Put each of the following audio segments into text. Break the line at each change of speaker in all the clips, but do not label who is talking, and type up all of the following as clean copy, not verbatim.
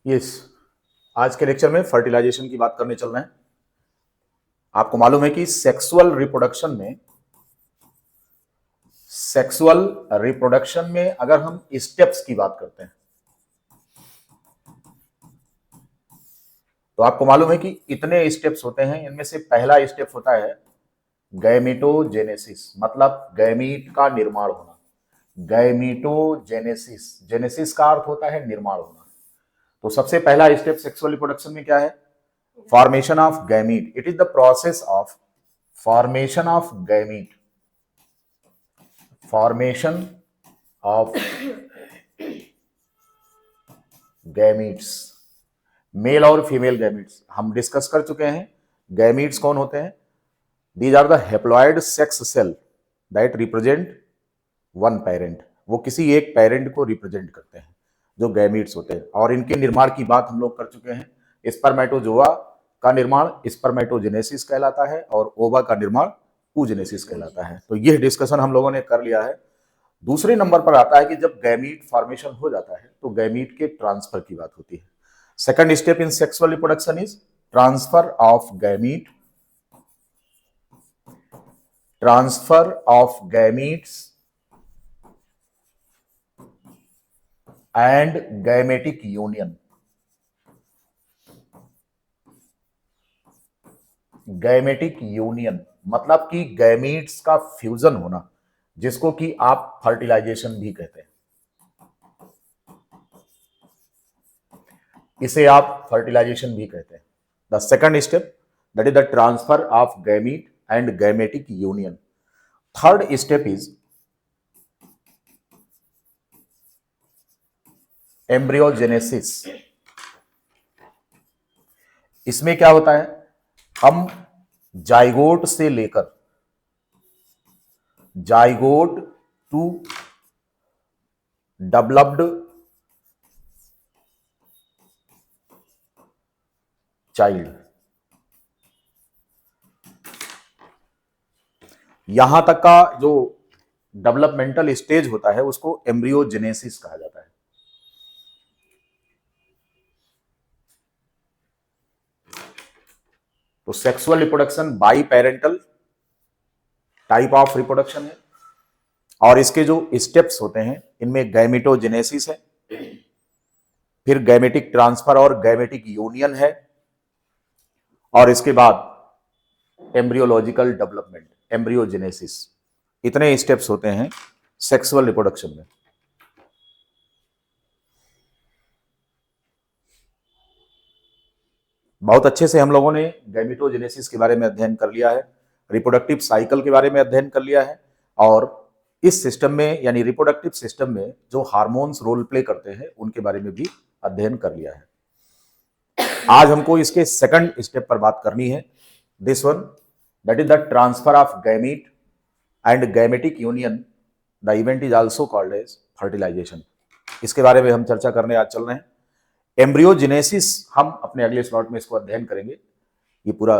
Yes, आज के lecture में फर्टिलाइजेशन की बात करने चल रहे हैं। आपको मालूम है कि सेक्सुअल रिप्रोडक्शन में अगर हम स्टेप्स की बात करते हैं तो आपको मालूम है कि इतने स्टेप्स होते हैं। इनमें से पहला स्टेप होता है गैमेटोजेनेसिस, मतलब गैमीट का निर्माण होना। गैमीटोजेनेसिस, जेनेसिस का अर्थ होता है निर्माण होना। तो सबसे पहला स्टेप सेक्सुअल रिप्रोडक्शन में क्या है? Formation of gamete. It is the process of formation of gamete, formation of gametes, male और फीमेल गैमीट्स हम डिस्कस कर चुके हैं। गैमीट्स कौन होते हैं? These are the haploid sex cell that represent one parent. वो किसी एक पेरेंट को रिप्रेजेंट करते हैं, जो गैमीट्स होते हैं। और इनके निर्माण की बात हम लोग कर चुके हैं। स्पर्मेटोजोआ का निर्माण स्पर्मेटोजेनेसिस कहलाता है और ओवा का निर्माण oogenesis कहलाता है। तो यह डिस्कशन हम लोगों ने कर लिया है। दूसरे नंबर पर आता है कि जब गैमीट फॉर्मेशन हो जाता है तो गैमीट के ट्रांसफर की बात होती है। Second step in sexual reproduction is transfer of gamete, transfer of gametes and gametic union. Gametic union मतलब कि गैमीट्स का फ्यूजन होना, जिसको कि आप फर्टिलाइजेशन भी कहते हैं। इसे आप फर्टिलाइजेशन भी कहते हैं। The second step that is the transfer of gamete and gametic union. Third step is embryogenesis. इसमें क्या होता है? हम जाइगोट से लेकर जाइगोट टू डेवलप्ड चाइल्ड, यहां तक का जो डेवलपमेंटल स्टेज होता है उसको एम्ब्रियोजेनेसिस कहा जाता है। तो sexual reproduction by parental type of reproduction है और इसके जो स्टेप्स होते हैं इनमें गैमेटोजेनेसिस है, फिर गैमेटिक ट्रांसफर और गैमेटिक यूनियन है, और इसके बाद एम्ब्रियोलॉजिकल डेवलपमेंट, एम्ब्रियोजेनेसिस। इतने स्टेप्स होते हैं सेक्सुअल रिप्रोडक्शन में। बहुत अच्छे से हम लोगों ने गैमेटोजेनेसिस के बारे में अध्ययन कर लिया है, रिप्रोडक्टिव साइकिल के बारे में अध्ययन कर लिया है, और इस सिस्टम में यानी रिप्रोडक्टिव सिस्टम में जो हार्मोन्स रोल प्ले करते हैं उनके बारे में भी अध्ययन कर लिया है। आज हमको इसके सेकंड स्टेप पर बात करनी है, this one that is the transfer of gamete and gametic union. The event is also called as fertilisation. इसके बारे में हम चर्चा करने आज चल रहे हैं। एम्ब्रियोजेनेसिस हम अपने अगले स्लॉट में इसको अध्ययन करेंगे। ये पूरा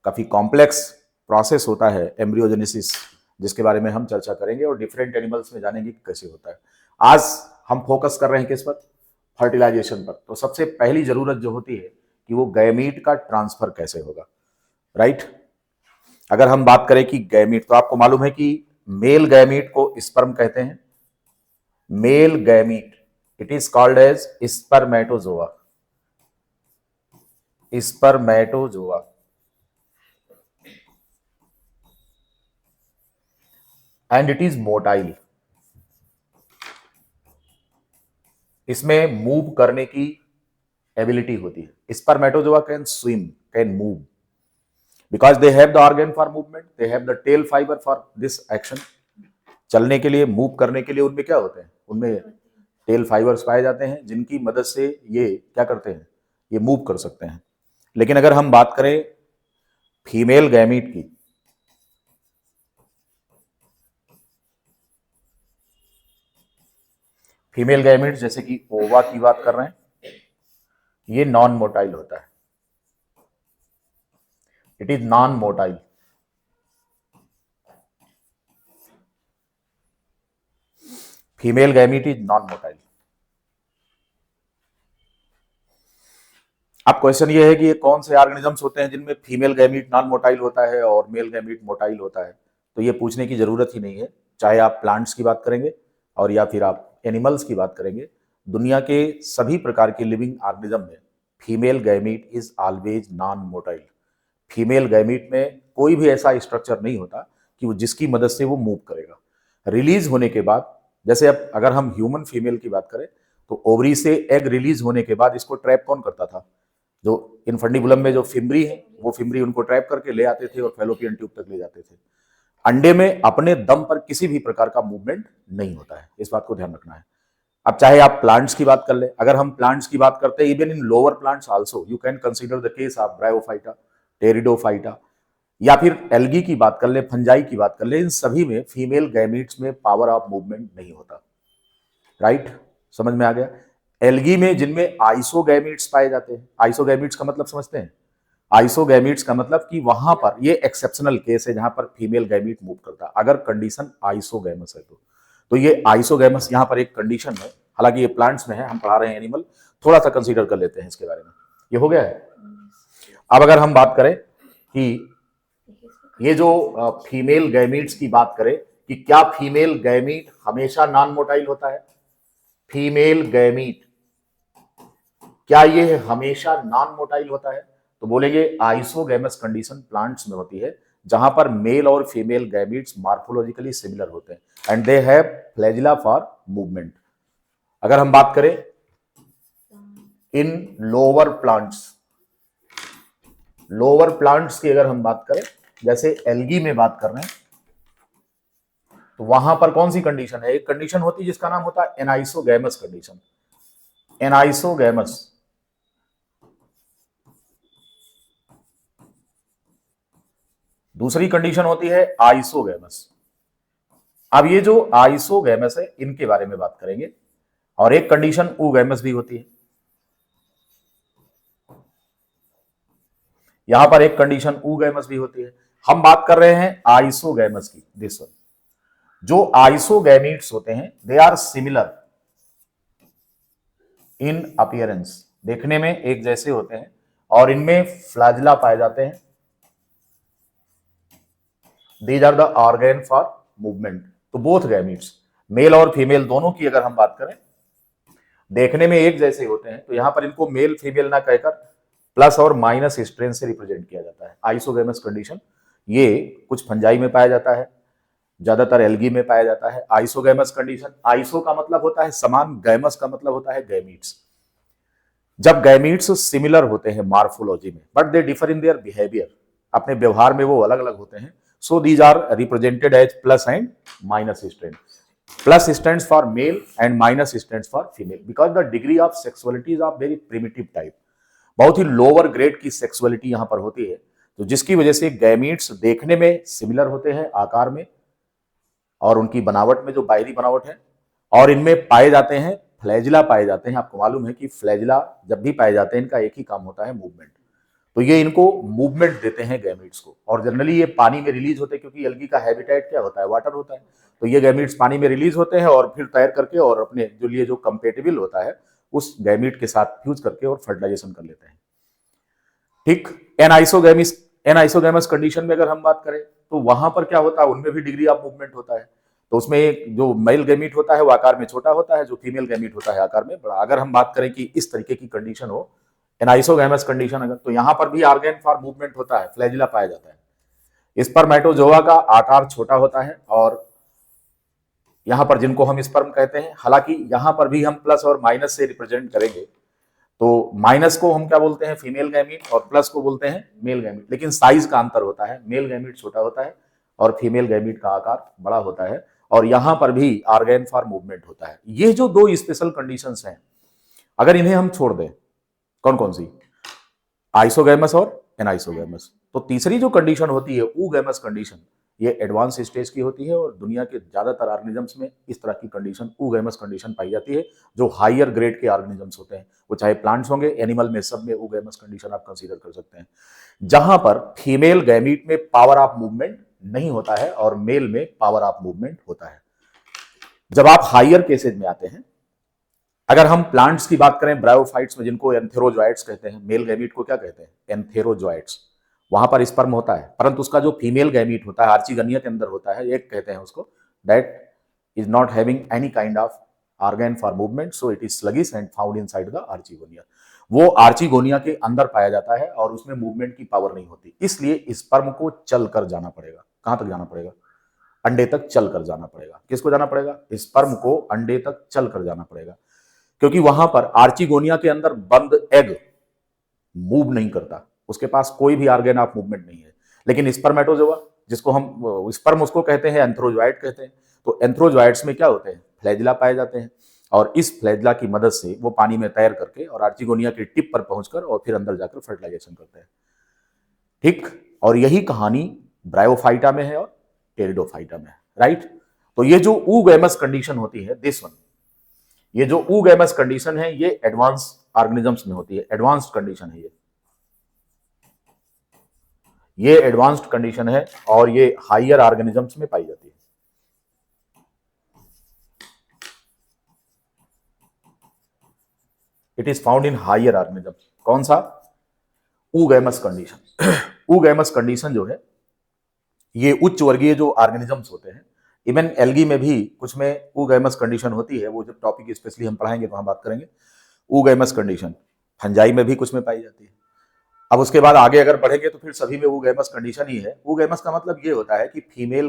काफी कॉम्प्लेक्स प्रोसेस होता है एम्ब्रियोजेनेसिस, जिसके बारे में हम चर्चा करेंगे और डिफरेंट एनिमल्स में जानेंगे कैसे होता है। आज हम फोकस कर रहे हैं किस पर? फर्टिलाइजेशन पर। तो सबसे पहली जरूरत जो होती है कि वो गैमीट का ट्रांसफर कैसे होगा, राइट? अगर हम बात करें कि गैमीट, तो आपको मालूम है कि मेल गैमीट को स्पर्म कहते हैं। Male gamete it is called as spermatozoa. Spermatozoa and it is motile. इसमें मूव करने की एबिलिटी होती है। Spermatozoa can swim, can move because they have the organ for movement, they have the tail fibre for this action. चलने के लिए, move करने के लिए उनमें क्या होते हैं? उनमें टेल फाइबर्स पाए जाते हैं जिनकी मदद से ये क्या करते हैं? ये मूव कर सकते हैं। लेकिन अगर हम बात करें फीमेल गैमीट की, फीमेल गैमीट जैसे कि ओवा की बात कर रहे हैं, ये नॉन मोटाइल होता है। It is non motile. Female gamete is non motile. Question ये है कि ये कौन से ऑर्गेनिजम्स होते हैं जिनमें फीमेल गैमीट नॉन मोटाइल होता है और मेल गैमीट मोटाइल होता है। तो ये पूछने की जरूरत ही नहीं है, चाहे आप प्लांट्स की बात करेंगे और या फिर आप एनिमल्स की बात करेंगे। दुनिया के सभी प्रकार के लिविंग ऑर्गेनिज्म में female gamete is always non motile. Female gamete में कोई भी ऐसा स्ट्रक्चर नहीं होता कि वो जिसकी मदद से वो मूव करेगा। रिलीज होने के बाद, जैसे अब अगर हम ह्यूमन फीमेल की बात करें तो ओवरी से एग रिलीज होने के बाद इसको ट्रैप कौन करता था? जो इनफंडिबुलम में जो फिमरी है, वो फिमरी उनको ट्रैप करके ले आते थे और फैलोपियन ट्यूब तक ले जाते थे। अंडे में अपने दम पर किसी भी प्रकार का मूवमेंट नहीं होता है, इस बात को ध्यान रखना है। अब चाहे आप प्लांट्स की बात कर ले, अगर हम प्लांट्स की बात करते हैं, even in lower plants also you can consider the case of bryophyta, pteridophyta, या फिर एल्गी की बात कर ले, फंजाई की बात कर ले, इन सभी में फीमेल गैमीट्स में पावर ऑफ मूवमेंट नहीं होता। राइट, समझ में आ गया? एल्गी में जिनमें आइसोगैमीट्स पाए जाते हैं, आइसोगैमीट्स का मतलब समझते हैं? आइसोगैमीट्स का मतलब कि वहां पर ये एक्सेप्शनल केस है जहां पर फीमेल गैमीट मूव करता है, अगर कंडीशन आइसोगैमस है तो ये आइसोगैमस यहां पर एक कंडीशन है। हालांकि ये प्लांट्स में है, हम पढ़ा रहे हैं एनिमल, थोड़ा सा कंसीडर कर लेते हैं इसके बारे में। ये हो गया है। अब अगर हम बात करें कि ये जो फीमेल गैमीट्स की बात करें कि क्या फीमेल गैमीट हमेशा नॉन मोटाइल होता है? फीमेल गैमीट क्या ये हमेशा नॉन मोटाइल होता है? तो बोलेंगे आइसोगैमस कंडीशन प्लांट्स में होती है जहां पर मेल और फीमेल गैमीट्स मॉर्फोलॉजिकली सिमिलर होते हैं and they have flagella for movement. अगर हम बात करें इन लोअर प्लांट्स की अगर हम बात करें, जैसे एल्गी में बात कर रहे हैं, तो वहां पर कौन सी कंडीशन है? एक कंडीशन होती है जिसका नाम होता है एनाइसोगैमस कंडीशन, एनाइसोगैमस। दूसरी कंडीशन होती है आइसोगैमस। अब ये जो आइसोगैमस है इनके बारे में बात करेंगे, और एक कंडीशन ओगैमस भी होती है। यहां पर एक कंडीशन ओगैमस भी होती है। हम बात कर रहे हैं आइसोगैमस की। दिस वन, जो आइसोगैमीट्स होते हैं they are similar in appearance, देखने में एक जैसे होते हैं और इनमें फ्लैजिला पाए जाते हैं। These are the organ for movement. तो बोथ गैमीट्स, मेल और फीमेल दोनों की अगर हम बात करें, देखने में एक जैसे होते हैं, तो यहां पर इनको मेल फीमेल ना कहकर प्लस और माइनस स्ट्रेन से रिप्रेजेंट किया जाता है। आइसोगैमस कंडीशन ये कुछ फंजाई में पाया जाता है, ज्यादातर एल्गी में पाया जाता है। आइसोगैमस कंडीशन, आइसो का मतलब होता है समान, गैमस का मतलब होता है गैमीट्स। जब गैमीट्स सिमिलर होते हैं मॉर्फोलॉजी में but they differ in their behaviour, अपने व्यवहार में वो अलग अलग होते हैं, so these are represented as plus and minus strain. Plus stands for male and minus stands for female because the degree of sexuality is of very primitive type. बहुत ही लोअर ग्रेड की सेक्सुअलिटी यहां पर होती है, तो जिसकी वजह से गैमीट्स देखने में सिमिलर होते हैं आकार में और उनकी बनावट में, जो बाहरी बनावट है, और इनमें पाए जाते हैं फ्लैजिला पाए जाते हैं। आपको मालूम है कि फ्लैजिला जब भी पाए जाते हैं इनका एक ही काम होता है मूवमेंट, तो ये इनको मूवमेंट देते हैं गैमीट्स को। और जनरली ये पानी में रिलीज होते हैं क्योंकि एल्गी का हैबिटेट क्या होता है? वाटर होता है। तो ये गैमीट्स पानी में रिलीज होते हैं और फिर तैर करके और अपने जो लिए जो कंपेटेबल होता है उस गैमीट के साथ फ्यूज करके और फर्टिलाइजेशन कर लेते हैं। ठीक, एनाइसोगैमस कंडीशन में अगर हम बात करें तो वहां पर क्या होता है? उनमें भी डिग्री ऑफ मूवमेंट होता है। तो उसमें एक जो मेल गैमीट होता है वो आकार में छोटा होता है, जो फीमेल गैमीट होता है आकार में बड़ा। अगर हम बात करें कि इस तरीके की कंडीशन हो, एनाइसोगैमस कंडीशन अगर, तो यहां पर भी ऑर्गन फॉर मूवमेंट होता है, फ्लैजिला पाया जाता है। स्पर्मेटोजोआ का आकार छोटा होता है और यहां पर जिनको हम स्पर्म कहते हैं, हालांकि यहां पर भी हम प्लस और माइनस से रिप्रेजेंट करेंगे, तो माइनस को हम क्या बोलते हैं? फीमेल गैमीट, और प्लस को बोलते हैं मेल गैमीट। लेकिन साइज का अंतर होता है, मेल गैमीट छोटा होता है और फीमेल गैमीट का आकार बड़ा होता है, और यहां पर भी ऑर्गन फॉर मूवमेंट होता है। ये जो दो स्पेशल कंडीशंस हैं, अगर इन्हें हम छोड़ दें, कौन कौन सी? आइसोगैमस और एनाइसोगैमस, तो तीसरी जो कंडीशन होती है ओगैमस कंडीशन, ये एडवांस स्टेज की होती है और दुनिया के ज्यादातर ऑर्गेनिजम्स में इस तरह की कंडीशन ओगैमस कंडीशन पाई जाती है, जो हायर ग्रेड के ऑर्गेनिजम्स होते हैं, वो चाहे प्लांट्स होंगे, एनिमल में, सब में ओगैमस कंडीशन आप कंसीडर कर सकते हैं, जहां पर फीमेल गैमीट में पावर ऑफ मूवमेंट नहीं होता है और मेल में पावर ऑफ मूवमेंट होता है। जब आप हायर केसेज में आते हैं अगर हम प्लांट्स की बात करें ब्रायोफाइट्स में, जिनको एंथेरोजोइट्स कहते हैं, मेल गैमीट को क्या कहते हैं, एंथेरोजोइट्स, वहां पर स्पर्म होता है, परंतु उसका जो फीमेल गैमीट होता है आर्चिगोनिया के अंदर होता है, एक कहते हैं उसको, that is not having any kind of organ for movement, so it is sluggish and found inside the archegonia. वो आर्चिगोनिया के अंदर पाया जाता है और उसमें मूवमेंट की पावर नहीं होती, इसलिए स्पर्म को चल कर जाना पड़ेगा। कहां तक जाना पड़ेगा, अंडे तक चल कर जाना पड़ेगा। किसको जाना पड़ेगा, स्पर्म को अंडे तक चल कर जाना पड़ेगा, क्योंकि वहां पर आर्चिगोनिया के अंदर बंद एग मूव नहीं करता, उसके पास कोई भी ऑर्गन ऑफ मूवमेंट नहीं है। लेकिन स्पर्मेटोजोआ, जिसको हम स्पर्म उसको कहते हैं, एंथ्रोजोइट कहते हैं, तो एंथ्रोजोइट्स में क्या होते हैं, फ्लैजिला पाए जाते हैं, और इस फ्लैजिला की मदद से वो पानी में तैर करके और आर्चिगोनिया के टिप पर पहुंचकर और फिर अंदर जाकर फर्टिलाइजेशन करते हैं। ठीक, और यही कहानी ब्रायोफाइटा में है और टेरिडोफाइटा में है, राइट। तो ये जो ऊगैमस कंडीशन होती है, दिस वन, ये जो ऊगैमस कंडीशन है ये एडवांस ऑर्गेनिजम्स में होती है, एडवांस्ड कंडीशन है ये एडवांस्ड कंडीशन है और ये हायर ऑर्गेनिजम्स में पाई जाती है। It is found in higher organisms. कौन सा, ऊगैमस कंडीशन। ऊगैमस कंडीशन जो है ये उच्च वर्गीय जो ऑर्गेनिजम्स होते हैं, इवन एल्गी में भी कुछ में ऊगैमस कंडीशन होती है, वो जब टॉपिक स्पेशली हम पढ़ाएंगे तो हम बात करेंगे। ऊगैमस कंडीशन फंजाई में भी कुछ में पाई जाती है। अब उसके बाद आगे अगर बढ़ेंगे तो फिर सभी में ऊगैमस कंडीशन ही है। ऊगैमस का मतलब ये होता है कि फीमेल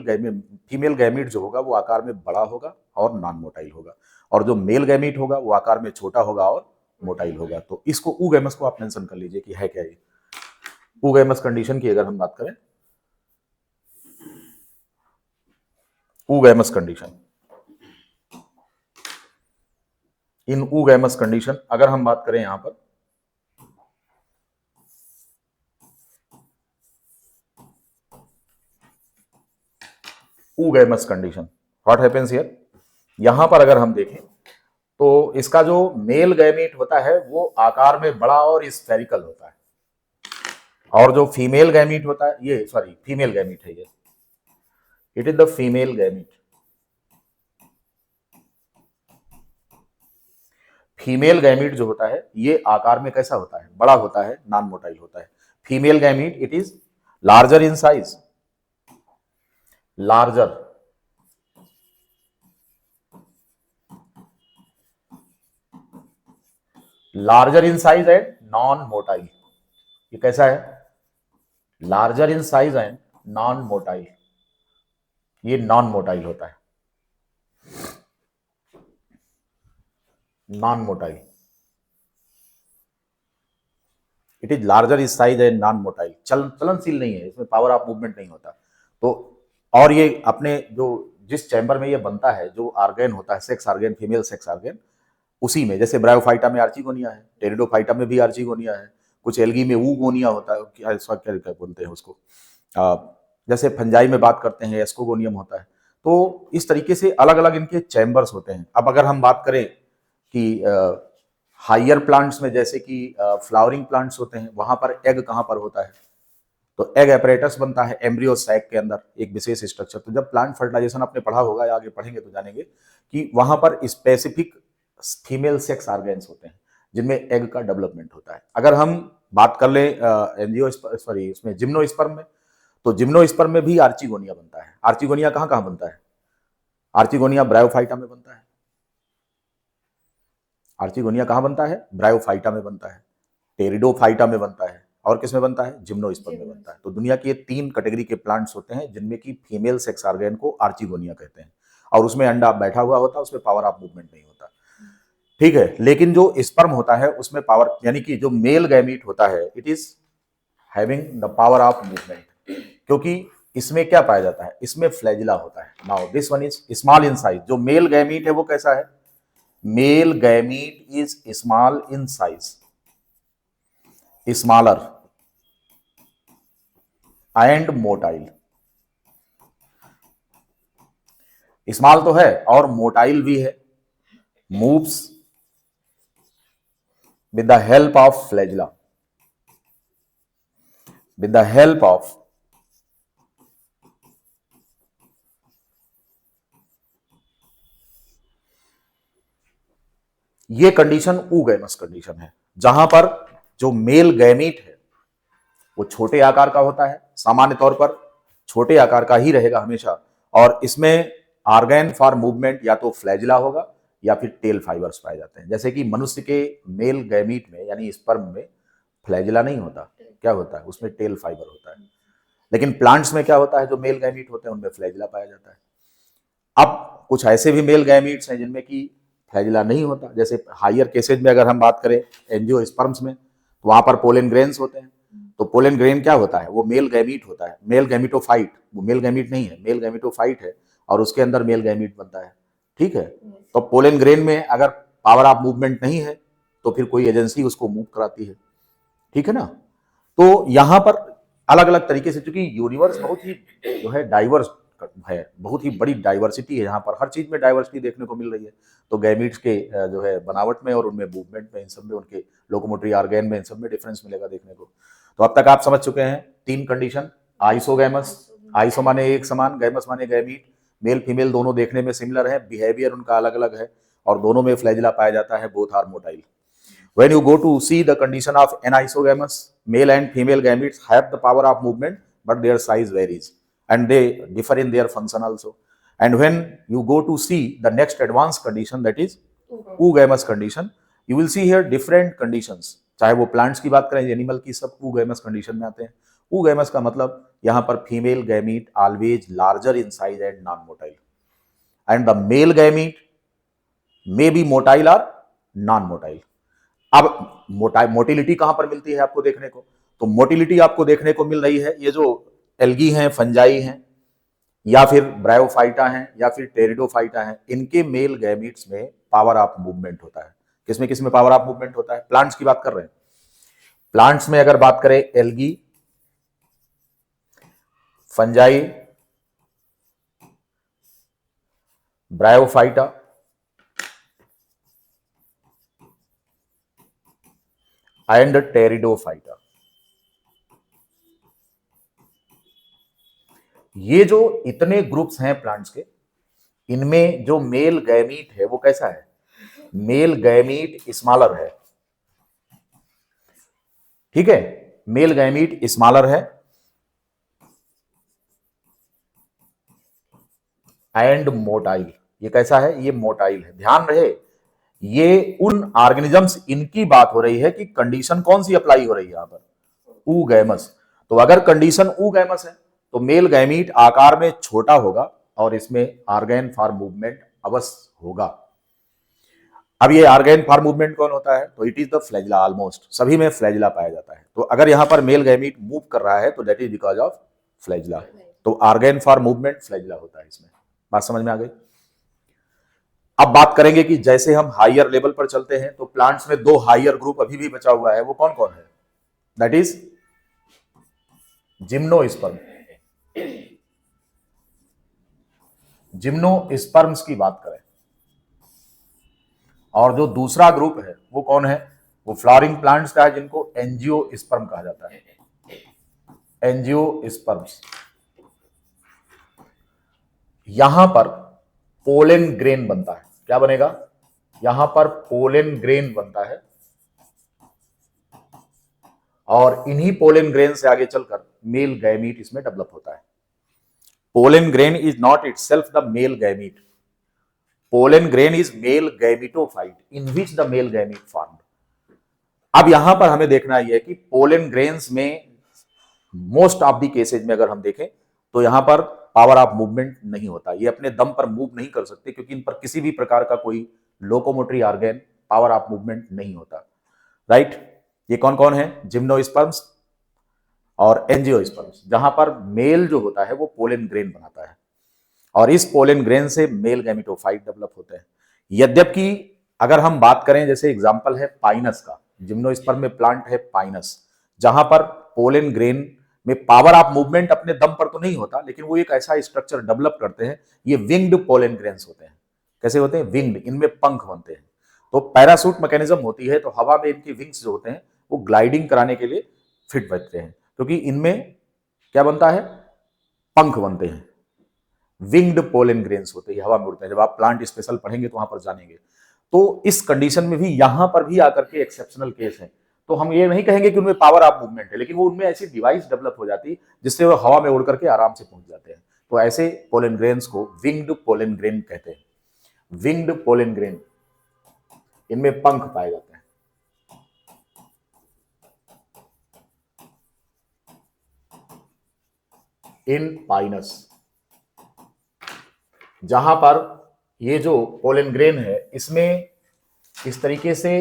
गैमीट जो होगा वो आकार में बड़ा होगा और नॉन मोटाइल होगा, और जो मेल गैमीट होगा वो आकार में छोटा होगा और मोटाइल होगा। तो इसको ऊगैमस को आप मेंशन कर लीजिए कि है क्या ये ऊगैमस कंडीशन की। अगर हम बात करें ऊगैमस कंडीशन, इन ऊगैमस कंडीशन अगर हम बात करें यहां पर, oogamous condition, what happens here, यहां पर अगर हम देखें तो इसका जो मेल गैमीट होता है वो आकार में बड़ा और स्फेरिकल होता है, और जो फीमेल गैमीट होता है, ये सॉरी फीमेल गैमीट है ये, it is the female gamete. Female gamete जो होता है ये आकार में कैसा होता है, बड़ा होता है, नॉन मोटाइल होता है। Female gamete it is larger in size, larger, larger in size and non motile. ये कैसा है, larger in size and non motile, ये नॉन मोटाइल होता है, non motile, it is larger is size and non motile, चलनशील नहीं है, इसमें पावर ऑफ मूवमेंट नहीं होता। तो और ये अपने जो जिस चैम्बर में ये बनता है, जो आर्गेन होता है, sex argan, female sex argan, उसी में, जैसे ब्रायोफाइटा में आर्चिगोनिया है, टेरिडोफाइटा में भी आर्चिगोनिया है, कुछ एल्गी में ऊगोनिया होता है, क्या बोलते हैं उसको, आ, जैसे फंजाई में बात करते हैं एस्कोगोनियम होता है। तो इस तरीके से अलग अलग इनके चैम्बर्स होते हैं। अब अगर हम बात करें कि हायर प्लांट्स में, जैसे कि फ्लावरिंग प्लांट्स होते हैं, वहां पर एग कहां पर होता है, तो एग एपरेटस बनता है एम्ब्रियो सैक के अंदर, एक विशेष स्ट्रक्चर। तो जब प्लांट फर्टिलाइजेशन आपने पढ़ा होगा या आगे पढ़ेंगे तो जानेंगे कि वहां पर स्पेसिफिक फीमेल सेक्स ऑर्गेन्स होते हैं जिनमें एग का डेवलपमेंट होता है। अगर हम बात कर लें एंजियो सॉरी इसमें जिम्नोस्पर्म में, तो जिम्नोस्पर्म में भी आर्चिगोनिया बनता है। आर्चिगोनिया कहाँ कहाँ बनता है, आर्चिगोनिया ब्रायोफाइटा में बनता है, आर्चिगोनिया कहाँ बनता है, ब्रायोफाइटा में बनता है, टेरिडोफाइटा में बनता है, और किसमें बनता है, जिम्नोस्पर्म में बनता है। तो दुनिया की ये 3 कैटेगरी के प्लांट्स होते हैं जिनमें की फीमेल सेक्स ऑर्गेन को आर्चिगोनिया कहते हैं, और उसमें अंडा बैठा हुआ होता है, उसमें पावर ऑफ मूवमेंट नहीं होता, ठीक है। लेकिन जो स्पर्म होता है उसमें पावर, यानी कि जो मेल गैमीट होता है, it is having the power of movement, क्योंकि इसमें क्या पाया जाता है, इसमें फ्लैजिला होता है। Now this one is small in size, जो मेल गैमीट है वो कैसा है, male gamete is small in size, smaller and motile, small तो है और मोटाइल भी है, moves with the help of flagella, with the help of ये कंडीशन ऊगैमस कंडीशन है, जहां पर जो मेल गैमीट है वो छोटे आकार का होता है, सामान्य तौर पर छोटे आकार का ही रहेगा हमेशा, और इसमें आर्गन फॉर मूवमेंट या तो फ्लैजिला होगा या फिर टेल फाइबर्स पाए जाते हैं। जैसे कि मनुष्य के मेल गैमीट में यानी स्पर्म में फ्लैजिला नहीं होता, क्या होता है उसमें टेल फाइबर होता है। लेकिन प्लांट्स में क्या होता है, जो मेल गैमीट होते हैं उनमें फ्लैजिला पाया जाता है। अब कुछ ऐसे भी मेल गैमीट्स हैं जिनमें कि फ्लैजिला नहीं होता, जैसे हायर केसेज में अगर हम बात करें एंजियोस्पर्म्स में, तो वहां पर पोलन ग्रेन्स होते हैं। तो पोलन ग्रेन क्या होता है, वो मेल गैमीट होता है, मेल गैमीटोफाइट, वो मेल गैमीट नहीं है, मेल गैमीटोफाइट है, और उसके अंदर मेल गैमीट बनता है। ठीक है, तो पोलन ग्रेन में अगर पावर ऑफ मूवमेंट नहीं है तो फिर कोई एजेंसी उसको मूव कराती है। ठीक है ना। तो यहां पर अलग अलग तरीके से, चूंकि यूनिवर्स बहुत ही जो है डाइवर्स है, बहुत ही बड़ी डाइवर्सिटी है, यहाँ पर हर चीज में डाइवर्सिटी देखने को मिल रही है। तो गैमीट्स के जो है बनावट में और उनमें मूवमेंट में, इन सब में, उनके लोकोमोटरी ऑर्गन में, इन सब में डिफरेंस मिलेगा देखने को। तो अब तक आप समझ चुके हैं तीन कंडीशन, आइसोगैमस, आइसो माने एक समान, गैमस माने गैमीट, मेल फीमेल दोनों देखने में सिमिलर है, बिहेवियर उनका अलग अलग है, और दोनों में फ्लैजिला पाया जाता है, both are motile. When you go to see the condition of anisogamous, male and female gametes have the power of movement, but their size varies and they differ in their function also. And when you go to see the next advanced condition, that is oogamous condition, you will see here different conditions. चाहे वो plants की बात करें, animal की, सब oogamous condition में आते हैं। oogamous का मतलब यहाँ पर female gamete always larger in size and non motile, and the male gamete may be motile और नॉन मोटाइल। अब मोटिलिटी कहां पर मिलती है आपको देखने को, तो मोटिलिटी आपको देखने को मिल रही है, ये जो एल्गी हैं, फंजाई हैं, या फिर ब्रायोफाइटा हैं, या फिर टेरिडोफाइटा हैं, इनके मेल गैमीट्स में पावर ऑफ मूवमेंट होता है। किसमें किसमें पावर ऑफ मूवमेंट होता है, प्लांट्स की बात कर रहे हैं। प्लांट्स में अगर बात करें, algae, fungi, bryophyta, and pteridophyta, ये जो इतने ग्रुप्स हैं प्लांट्स के, इनमें जो मेल गैमीट है वो कैसा है, मेल गैमीट स्मॉलर है। ठीक है, मेल गैमीट स्मॉलर है एंड मोटाइल। ये कैसा है, ये मोटाइल है। ध्यान रहे, ये उन ऑर्गेनिजम्स, इनकी बात हो रही है कि कंडीशन कौन सी अप्लाई हो रही है यहां पर, oogamous। तो अगर कंडीशन oogamous है तो मेल गैमीट आकार में छोटा होगा और इसमें ऑर्गन फॉर मूवमेंट अवश्य होगा। अब ये ऑर्गन फॉर मूवमेंट कौन होता है, तो it is the flagella, almost सभी में फ्लैजिला पाया जाता है। तो अगर यहां पर मेल गैमीट मूव कर रहा है तो that is because of flagella. तो ऑर्गन फॉर मूवमेंट फ्लैजिला होता है इसमें। बात समझ में आ गई। अब बात करेंगे कि जैसे हम हायर लेवल पर चलते हैं तो प्लांट्स में दो हायर ग्रुप अभी भी बचा हुआ है, वो कौन कौन है, दैट इज जिम्नोस्पर्म। जिम्नोस्पर्म्स की बात करें, और जो दूसरा ग्रुप है वो कौन है, वो फ्लावरिंग प्लांट्स का है, जिनको एंजियोस्पर्म कहा जाता है, एंजियोस्पर्म्स। यहां पर पोलन ग्रेन बनता है, क्या बनेगा, यहां पर पोलन ग्रेन बनता है, और इन्हीं पोलन ग्रेन से आगे चलकर मेल गैमीट इसमें डेवलप होता है। Pollen grain is not itself the male gamete, pollen grain is male gametophyte in which the male gamete formed. अब यहां पर हमें देखना यह है कि पोलन ग्रेन्स में मोस्ट ऑफ द केसेज में अगर हम देखें तो यहां पर पावर ऑफ मूवमेंट नहीं होता, ये अपने दम पर मूव नहीं कर सकते, क्योंकि इन पर किसी भी प्रकार का कोई locomotory organ, power of movement नहीं होता। राइट, ये कौन कौन है, जिम्नोस्पर्म्स और एंजियोस्पर्म्स, जहां पर मेल जो होता है वो पोलन ग्रेन बनाता है, और इस पोलन ग्रेन से मेल गैमीटोफाइट डेवलप होते हैं। यद्यपि अगर हम बात करें, जैसे एग्जांपल है पाइनस का, जिम्नोस्पर्म में प्लांट है पाइनस, जहां पर पोलन ग्रेन में पावर ऑफ मूवमेंट अपने दम पर तो नहीं होता, लेकिन वो एक ऐसा स्ट्रक्चर डेवलप करते हैं, ये विंग्ड पोलन ग्रेन्स होते हैं। कैसे होते हैं, विंग्ड, इनमें पंख बनते हैं। तो पैरासूट मैकेनिज्म होती है, तो हवा में इनके विंग्स जो होते हैं वो ग्लाइडिंग कराने के लिए फिट बैठते हैं, क्योंकि इनमें क्या बनता है, पंख बनते हैं, विंग्ड पोलन ग्रेन्स होते हैं, हवा में उड़ते हैं। जब आप प्लांट स्पेशल पढ़ेंगे तो वहां पर जानेंगे। तो इस कंडीशन में भी यहां पर भी आकर के एक्सेप्शनल केस है। तो हम ये नहीं कहेंगे कि उनमें पावर ऑफ मूवमेंट है, लेकिन वो उनमें ऐसी डिवाइस डेवलप हो जाती जिससे वो हवा में उड़ करके आराम से पहुंच जाते हैं। तो ऐसे पोलन ग्रेन्स को विंग्ड पोलन ग्रेन कहते हैं। विंग्ड पोलन ग्रेन, इनमें पंख पाए जाते हैं। इन पाइनस, जहां पर ये जो पोलन ग्रेन है इसमें इस तरीके से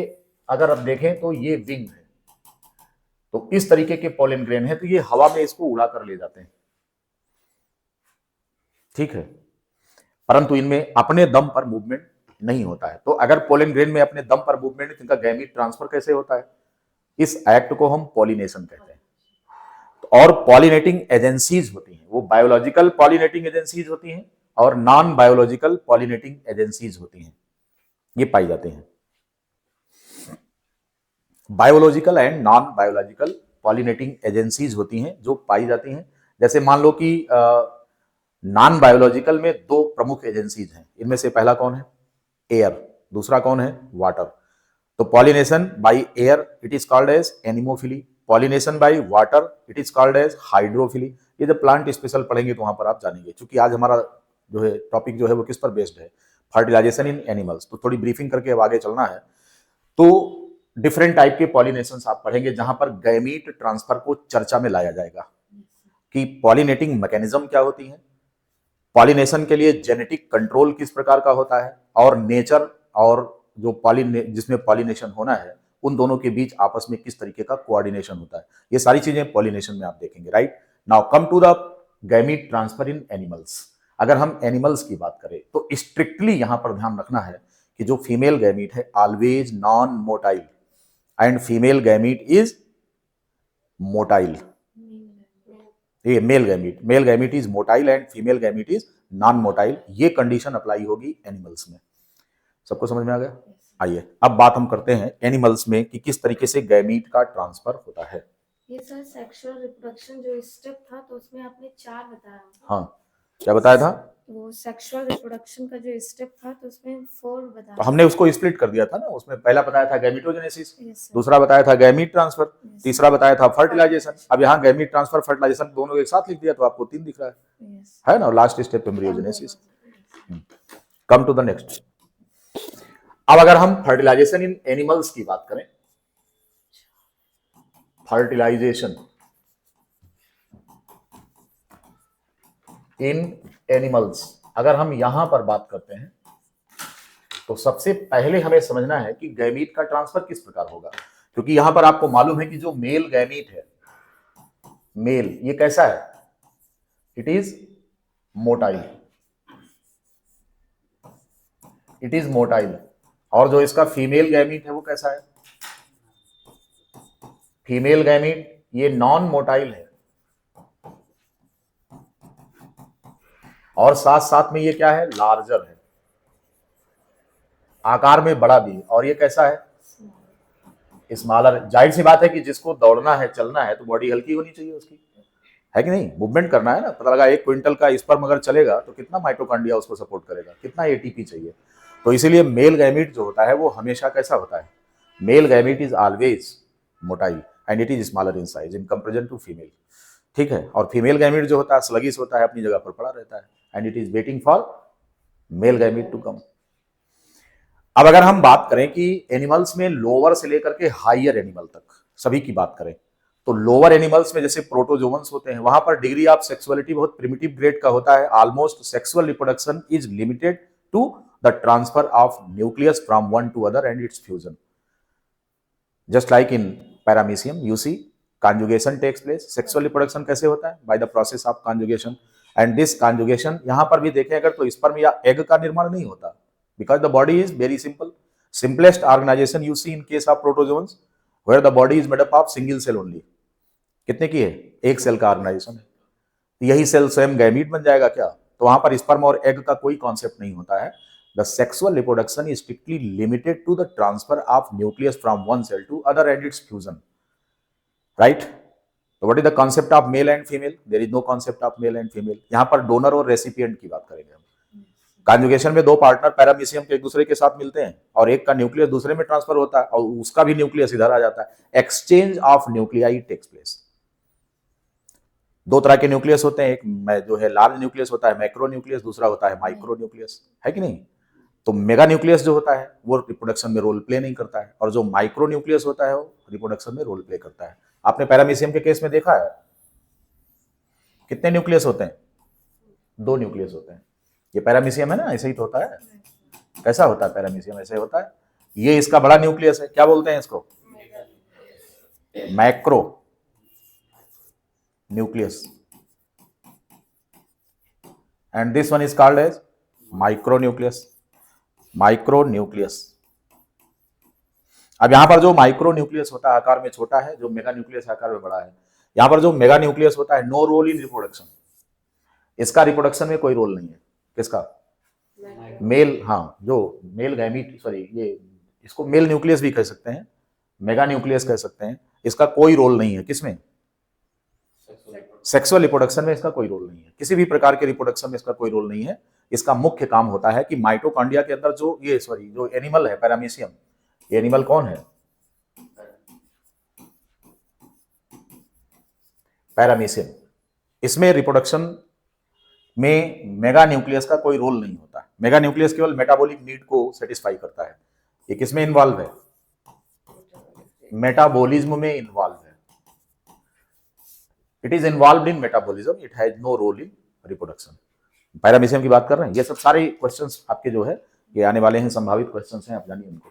अगर आप देखें तो ये विंग है, तो इस तरीके के पोलन ग्रेन है, तो ये हवा में इसको उड़ा कर ले जाते हैं, ठीक है। परंतु इनमें अपने दम पर मूवमेंट नहीं होता है। तो अगर पोलन ग्रेन में अपने दम पर मूवमेंट है, तो इनका गैमीट ट्रांसफर कैसे होता है? इस एक्ट को हम पॉलिनेशन कहते हैं। और पॉलिनेटिंग एजेंसीज होती हैं, वो बायोलॉजिकल पॉलिनेटिंग एजेंसीज होती हैं और नॉन बायोलॉजिकल पॉलिनेटिंग एजेंसीज होती हैं, ये पाई जाते हैं। Biological and non biological pollinating agencies होती हैं जो पाई जाती हैं। जैसे मान लो कि नॉन बायोलॉजिकल में दो प्रमुख एजेंसीज हैं, इनमें से पहला कौन है? एयर, दूसरा कौन है? वाटर। तो pollination by air it is called as anemophily, pollination by water it is called as hydrophily. ये जब प्लांट स्पेशल पढ़ेंगे तो वहां पर आप जानेंगे, क्योंकि आज हमारा जो है टॉपिक जो है वो किस पर बेस्ड है? फर्टिलाइजेशन इन एनिमल्स। तो थोड़ी ब्रीफिंग करके अब आगे चलना है। तो डिफरेंट टाइप के पॉलिनेशन आप पढ़ेंगे जहां पर गैमीट ट्रांसफर को चर्चा में लाया जाएगा कि पॉलिनेटिंग मैकेनिज्म क्या होती है, पॉलिनेशन के लिए जेनेटिक कंट्रोल किस प्रकार का होता है, और नेचर और जो जिसमें पॉलिनेशन होना है उन दोनों के बीच आपस में किस तरीके का कोऑर्डिनेशन होता है। ये सारी चीजें पॉलिनेशन में आप देखेंगे, right. Now come to the gamete transfer in animals. अगर हम एनिमल्स की बात करें तो स्ट्रिक्टली यहां पर ध्यान रखना है कि जो फीमेल गैमीट है always non motile and female gamete is motile. ये male gamete is motile and female gamete is non motile. ये कंडीशन अप्लाई होगी एनिमल्स में। सबको समझ में आ गया? आइए अब बात हम करते हैं एनिमल्स में कि किस तरीके से गैमीट का ट्रांसफर होता है।
ये सर सेक्सुअल रिप्रोडक्शन जो स्टेप था तो उसमें आपने 4 बताया।
हाँ, क्या बताया था?
वो सेक्सुअल रिप्रोडक्शन का जो स्टेप था तो उसमें 4 बताया।
तो हमने उसको स्प्लिट कर दिया था ना, उसमें पहला बताया था गैमीटोजेनेसिस,
Yes, sir.
दूसरा बताया था गैमीट ट्रांसफर,
Yes.
तीसरा बताया था फर्टिलाइजेशन। अब यहाँ गैमीट ट्रांसफर फर्टिलाइजेशन दोनों एक साथ लिख दिया तो आपको 3 दिख रहा
Yes.
है ना। Last step embryogenesis. Come to the next. अब अगर हम फर्टिलाइजेशन इन एनिमल्स की बात करें, फर्टिलाइजेशन इन एनिमल्स अगर हम यहां पर बात करते हैं तो सबसे पहले हमें समझना है कि गैमीट का ट्रांसफर किस प्रकार होगा, क्योंकि यहां पर आपको मालूम है कि जो मेल गैमीट है, मेल, ये कैसा है? It is motile, it is motile. और जो इसका फीमेल गैमीट है वो कैसा है? फीमेल गैमीट ये नॉन मोटाइल है, और साथ साथ में ये क्या है? लार्जर है, आकार में बड़ा भी। और ये कैसा है? स्मॉलर। जाहिर सी बात है कि जिसको दौड़ना है, चलना है, तो बॉडी हल्की होनी चाहिए उसकी, है कि नहीं? मूवमेंट करना है ना। पता लगा 1 क्विंटल का स्पर्म अगर चलेगा तो कितना माइटोकॉन्ड्रिया उसको सपोर्ट करेगा, कितना एटीपी चाहिए। तो इसीलिए मेल गैमीट जो होता है वो हमेशा कैसा होता है? Male gamete is always motile and it is smaller in size in comparison to female, ठीक है। और फीमेल गैमीट जो होता है स्लगिश होता है, अपनी जगह पर पड़ा रहता है, and it is waiting for male gamete to come. अब अगर हम बात करें कि एनिमल्स में लोअर से लेकर के हायर एनिमल तक सभी की बात करें, तो लोअर एनिमल्स में जैसे प्रोटोजोवंस होते हैं, वहां पर डिग्री ऑफ सेक्सुअलिटी बहुत प्रिमिटिव ग्रेड का होता है। Almost sexual reproduction is limited to the transfer of nucleus from one to other and its fusion. Just like in paramecium you see conjugation takes place. Sexual reproduction कैसे होता है? By the process of conjugation. And this conjugation यहां पर भी देखें अगर तो sperm या एग का निर्माण नहीं होता, because the body is very simple. Simplest organization you see in case of protozoans, where the body is made up of single cell only. कितने की है? 1 सेल का ऑर्गेनाइजेशन है। यही सेल स्वयं गैमीट बन जाएगा क्या? तो वहां पर स्पर्म और एग का कोई कॉन्सेप्ट नहीं होता है। The sexual reproduction is strictly limited to the transfer of nucleus from one cell to other and its fusion, right. तो what is the concept of male and female? There is no concept of male and female. यहां पर donor और recipient की बात करेंगे हम। Conjugation में दो पार्टनर पैरामीशियम के एक दूसरे के साथ मिलते हैं और एक का न्यूक्लियस दूसरे में ट्रांसफर होता है और उसका भी न्यूक्लियस इधर आ जाता है। Exchange of nuclei takes place. दो तरह के न्यूक्लियस होते हैं, एक जो है लार्ज न्यूक्लियस होता है मैक्रो न्यूक्लियस, दूसरा होता है माइक्रो न्यूक्लियस, है कि नहीं। तो मेगा न्यूक्लियस जो होता है वो रिप्रोडक्शन में रोल प्ले नहीं करता है और जो माइक्रो न्यूक्लियस होता है वो रिप्रोडक्शन में रोल प्ले करता है। आपने पैरामीशियम के केस में देखा है कितने न्यूक्लियस होते हैं? दो न्यूक्लियस होते हैं। ये पैरामीशियम है ना, ऐसे ही तो होता है। कैसा होता है पैरामीशियम? ऐसे होता है। ये इसका बड़ा न्यूक्लियस है, क्या बोलते हैं इसको? Macro nucleus. And this one is called as micro nucleus. Micro nucleus. अब यहां पर जो माइक्रो न्यूक्लियस होता है आकार में छोटा है, जो मेगा न्यूक्लियस आकार में बड़ा है। यहां पर जो मेगा न्यूक्लियस होता है, नो रोल इन रिप्रोडक्शन। इसका रिप्रोडक्शन में कोई रोल नहीं है। किसका? मेल, हाँ, जो मेल गैमीट, सॉरी, ये इसको मेल न्यूक्लियस भी कह सकते हैं, मेगा न्यूक्लियस कह सकते हैं। इसका कोई रोल नहीं है किसमें? सेक्सुअल रिप्रोडक्शन में इसका कोई रोल नहीं है। किसी भी प्रकार के रिप्रोडक्शन में इसका कोई रोल नहीं है। इसका मुख्य काम होता है कि माइटोकॉन्ड्रिया के अंदर जो एनिमल है पैरामीशियम, ये एनिमल कौन है? पैरामीशियम। इसमें रिप्रोडक्शन में मेगा न्यूक्लियस का कोई रोल नहीं होता। मेगा न्यूक्लियस केवल मेटाबॉलिक नीड को सेटिस्फाई करता है। ये किसमें इन्वॉल्व है? मेटाबॉलिज्म में इन्वॉल्व है। It is involve in metabolism, it has no role in reproduction. Paramecium की बात कर रहे हैं। ये सब सारे क्वेश्चंस आपके जो है ये आने वाले हैं, संभावित क्वेश्चंस हैं, आप जानिए उनको।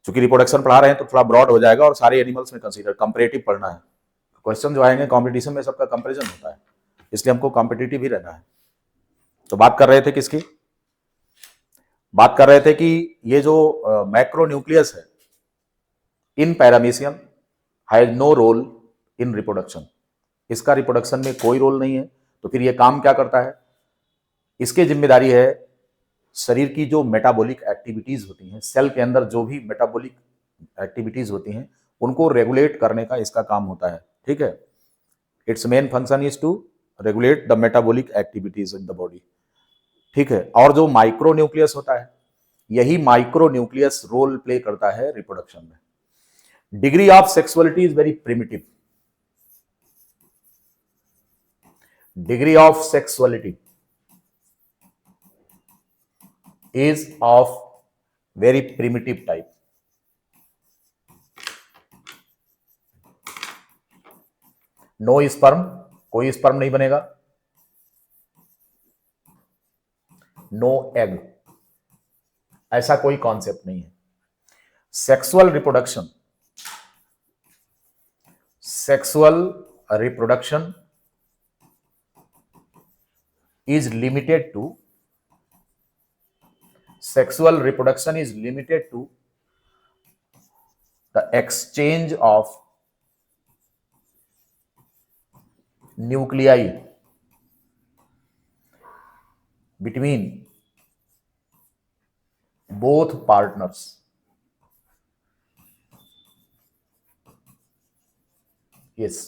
चूंकि रिप्रोडक्शन पढ़ा रहे हैं तो थोड़ा ब्रॉड हो जाएगा और सारे एनिमल्स में कंसीडर कंपैरेटिव पढ़ना है। क्वेश्चन जो आएंगे कॉम्पिटिशन में सबका कंपैरिजन होता है, इसलिए हमको कॉम्पिटिटिव ही रहना है। तो बात कर रहे थे किसकी? बात कर रहे थे कि ये जो मैक्रो न्यूक्लियस है in paramecium has no role in reproduction. इसका रिप्रोडक्शन में कोई रोल नहीं है। तो फिर ये काम क्या करता है? इसकी जिम्मेदारी है शरीर की जो मेटाबॉलिक एक्टिविटीज होती हैं, सेल के अंदर जो भी मेटाबॉलिक एक्टिविटीज होती हैं उनको रेगुलेट करने का इसका काम होता है। ठीक है, its main function is to regulate the metabolic activities in the body. ठीक है, और जो माइक्रो न्यूक्लियस होता है, यही माइक्रो न्यूक्लियस रोल प्ले करता है रिप्रोडक्शन में। Degree of sexuality is very primitive. Degree of sexuality is of very primitive type. No sperm, कोई स्पर्म नहीं बनेगा। नो एग, ऐसा कोई कॉन्सेप्ट नहीं है। Sexual reproduction is limited to the exchange of nuclei between both partners. Yes.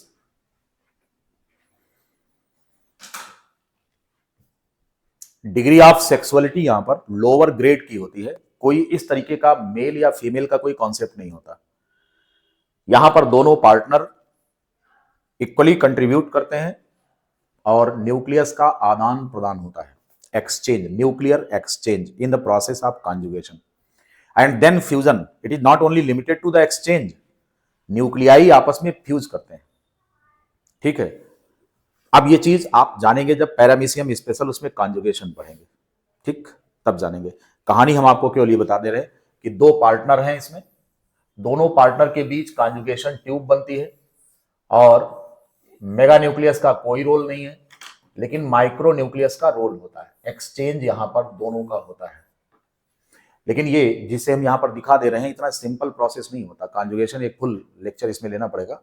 Degree of sexuality यहां पर lower grade की होती है। कोई इस तरीके का मेल या फीमेल का कोई कॉन्सेप्ट नहीं होता। यहां पर दोनों पार्टनर इक्वली कंट्रीब्यूट करते हैं और न्यूक्लियस का आदान प्रदान होता है। Exchange, nuclear exchange in the process of conjugation and then fusion. It is not only limited to the exchange, nuclei आपस में फ्यूज करते हैं। ठीक है, अब ये चीज आप जानेंगे जब पैरामीशियम स्पेशल उसमें कॉन्जुगेशन पढ़ेंगे। ठीक, तब जानेंगे। कहानी हम आपको केवल ये बता दे रहे हैं कि दो पार्टनर हैं इसमें, दोनों पार्टनर के बीच कॉन्जुगेशन ट्यूब बनती है और मेगा न्यूक्लियस का कोई रोल नहीं है, लेकिन माइक्रो न्यूक्लियस का रोल होता है। एक्सचेंज यहां पर दोनों का होता है। लेकिन ये जिसे हम यहां पर दिखा दे रहे हैं इतना सिंपल प्रोसेस नहीं होता। कॉन्जुगेशन एक फुल लेक्चर इसमें लेना पड़ेगा।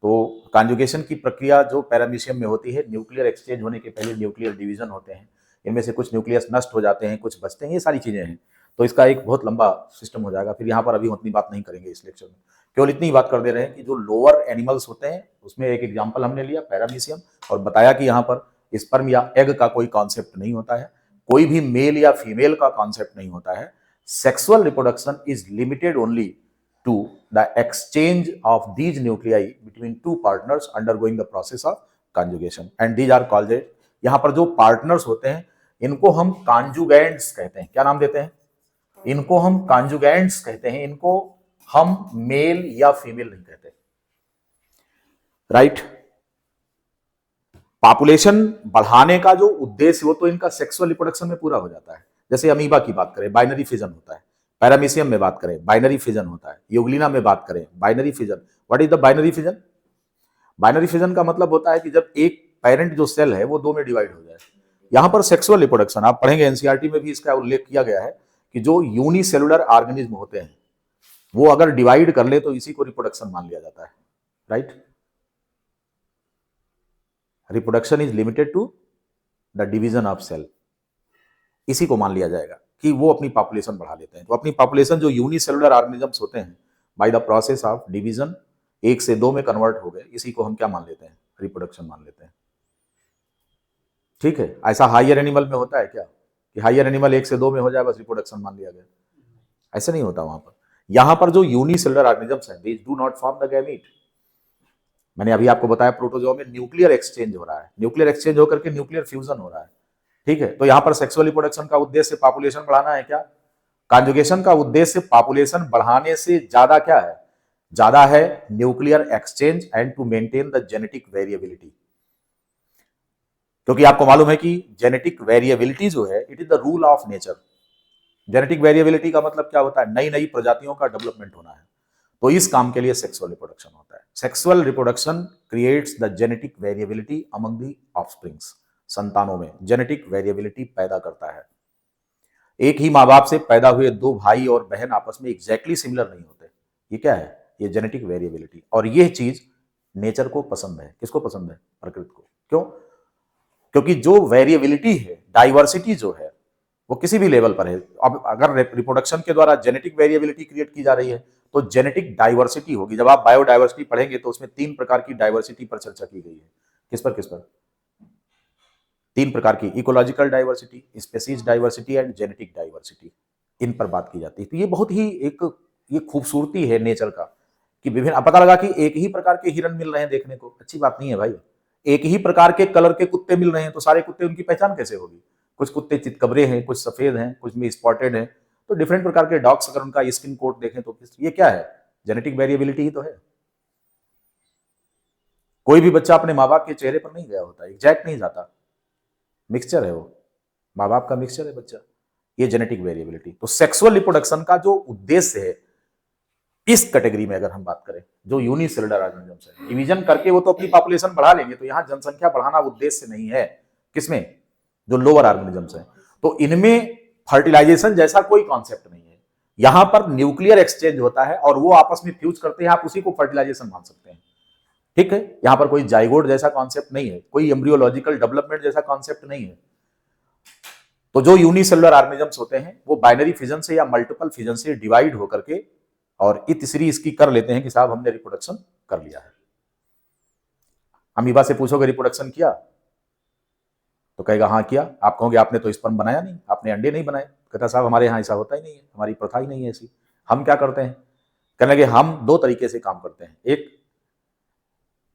तो कॉन्जुगेशन की प्रक्रिया जो पैरामीशियम में होती है, न्यूक्लियर एक्सचेंज होने के पहले न्यूक्लियर डिवीजन होते हैं, इनमें से कुछ न्यूक्लियस नष्ट हो जाते हैं, कुछ बचते हैं, ये सारी चीजें हैं। तो इसका एक बहुत लंबा सिस्टम हो जाएगा। फिर यहाँ पर अभी उतनी बात नहीं करेंगे इस लेक्चर में, केवल इतनी बात कर दे रहे हैं कि जो लोअर एनिमल्स होते हैं उसमें एक एग्जाम्पल हमने लिया पैरामीशियम और बताया कि यहाँ पर स्पर्म या एग का कोई कॉन्सेप्ट नहीं होता है। कोई भी मेल या फीमेल का कॉन्सेप्ट नहीं होता है। Sexual reproduction is limited only to the exchange of these nuclei between two partners undergoing the process of conjugation and these are called, यहां पर जो पार्टनर्स होते हैं इनको हम कॉन्जुगेंट्स कहते हैं। क्या नाम देते हैं? इनको हम कॉन्जुगेंट्स कहते हैं, इनको हम मेल या फीमेल नहीं कहते, राइट। पॉपुलेशन बढ़ाने का जो उद्देश्य वो तो इनका सेक्सुअल रिप्रोडक्शन में पूरा हो जाता है। जैसे अमीबा की बात करें, बाइनरी फिजन होता है। पैरामीशियम में बात करें, बाइनरी फिजन होता है। यूग्लिना में बात करें, binary fission. What is the binary fission? Binary fission का मतलब होता है कि जब एक पेरेंट जो सेल है वो दो में डिवाइड हो जाए। यहां पर सेक्सुअल रिप्रोडक्शन आप पढ़ेंगे, एनसीईआरटी में भी इसका उल्लेख किया गया है कि जो यूनिसेलुलर ऑर्गेनिज्म होते हैं वो अगर डिवाइड कर ले तो इसी को रिप्रोडक्शन मान लिया जाता है, right. Reproduction is limited to the division of cell, इसी को मान लिया जाएगा कि वो अपनी पॉपुलेशन बढ़ा लेते हैं। तो अपनी पॉपुलेशन जो यूनिसेलुलर ऑर्गेनिजम्स होते हैं bye the process of division 1 से 2 में कन्वर्ट हो गए, इसी को हम क्या मान लेते हैं? रिप्रोडक्शन मान लेते हैं, ठीक है। ऐसा हायर एनिमल में होता है क्या कि हायर एनिमल 1 से 2 में हो जाए बस रिप्रोडक्शन मान लिया गया? ऐसा नहीं होता वहां पर। यहां पर जो यूनिसेलुलर ऑर्गेनिजम्स हैं, these do not form the gamete. मैंने अभी आपको बताया प्रोटोजोआ में न्यूक्लियर एक्सचेंज हो रहा है, न्यूक्लियर एक्सचेंज होकर के न्यूक्लियर फ्यूजन हो रहा है, ठीक है। तो यहां पर सेक्सुअल रिप्रोडक्शन का उद्देश्य पॉपुलेशन बढ़ाना है क्या? कॉन्जुगेशन का उद्देश्य पॉपुलेशन बढ़ाने से ज्यादा क्या है? ज्यादा है nuclear exchange and to maintain the genetic variability. क्योंकि आपको मालूम है कि जेनेटिक वेरिएबिलिटी जो है it is the rule of nature. Genetic variability का मतलब क्या होता है? नई नई प्रजातियों का डेवलपमेंट होना है। तो इस काम के लिए सेक्सुअल रिप्रोडक्शन होता है। Sexual reproduction creates the genetic variability among the offsprings. संतानों में जेनेटिक वेरिएबिलिटी पैदा करता है। एक ही माँ बाप से पैदा हुए दो भाई और बहन आपस में एग्जैक्टली सिमिलर नहीं होते। ये क्या है? ये जेनेटिक वेरिएबिलिटी। और यह चीज नेचर को पसंद है। किसको पसंद है? प्रकृति को। क्यों? क्योंकि जो वेरिएबिलिटी है, डाइवर्सिटी जो है, वो किसी भी लेवल पर है। अब अगर रिप्रोडक्शन के द्वारा जेनेटिक वेरिएबिलिटी क्रिएट की जा रही है तो जेनेटिक डाइवर्सिटी होगी। जब आप बायोडाइवर्सिटी पढ़ेंगे तो उसमें 3 प्रकार की डाइवर्सिटी पर चर्चा की गई है। किस पर? 3 प्रकार की, ecological diversity, species diversity and genetic diversity, इन पर बात की जाती है। तो ये बहुत ही ये खूबसूरती है नेचर का कि विभिन्न, पता लगा कि एक ही प्रकार के हिरन मिल रहे हैं देखने को, अच्छी बात नहीं है भाई। एक ही प्रकार के कलर के कुत्ते मिल रहे हैं तो सारे कुत्ते, उनकी पहचान कैसे होगी? कुछ कुत्ते चितकबरे हैं, कुछ सफेद हैं, कुछ में स्पॉटेड हैं। तो डिफरेंट प्रकार के डॉग्स अगर उनका स्किन कोट देखें तो ये क्या है? जेनेटिक वेरिएबिलिटी ही तो है। कोई भी बच्चा अपने माँ बाप के चेहरे पर नहीं गया होता, एग्जैक्ट नहीं जाता, मिक्सचर है वो, माँ बाप का मिक्सचर है बच्चा। ये जेनेटिक वेरिएबिलिटी। तो सेक्सुअल रिप्रोडक्शन का जो उद्देश्य है इस कैटेगरी में अगर हम बात करें, जो यूनिसेलुलर ऑर्गेनिजम्स है, डिवीजन करके वो तो अपनी पॉपुलेशन बढ़ा लेंगे, तो यहां जनसंख्या बढ़ाना उद्देश्य नहीं है। किसमें? जो लोअर ऑर्गेनिजम्स हैं। तो इनमें फर्टिलाइजेशन जैसा कोई कॉन्सेप्ट नहीं है। यहां पर न्यूक्लियर एक्सचेंज होता है और वो आपस में फ्यूज करते हैं, आप उसी को फर्टिलाइजेशन मान सकते हैं, ठीक है। यहां पर कोई जाइगोट जैसा कॉन्सेप्ट नहीं है, कोई एम्ब्रियोलॉजिकल डेवलपमेंट जैसा कॉन्सेप्ट नहीं है। तो जो यूनिसेलुलर ऑर्गेनिजम्स होते हैं वो बाइनरी फिजन से या मल्टीपल फिजन से डिवाइड होकर के और तीसरी इसकी कर लेते हैं कि साहब हमने रिप्रोडक्शन कर लिया है। अमीबा से पूछोगे रिप्रोडक्शन किया तो कहेगा हाँ किया। आप कहोगे आपने तो स्पर्म बनाया नहीं, आपने अंडे नहीं बनाए। कहता साहब हमारे यहाँ ऐसा होता ही नहीं है, हमारी प्रथा ही नहीं है ऐसी। हम क्या करते हैं? कहने लगे हम 2 तरीके से काम करते हैं।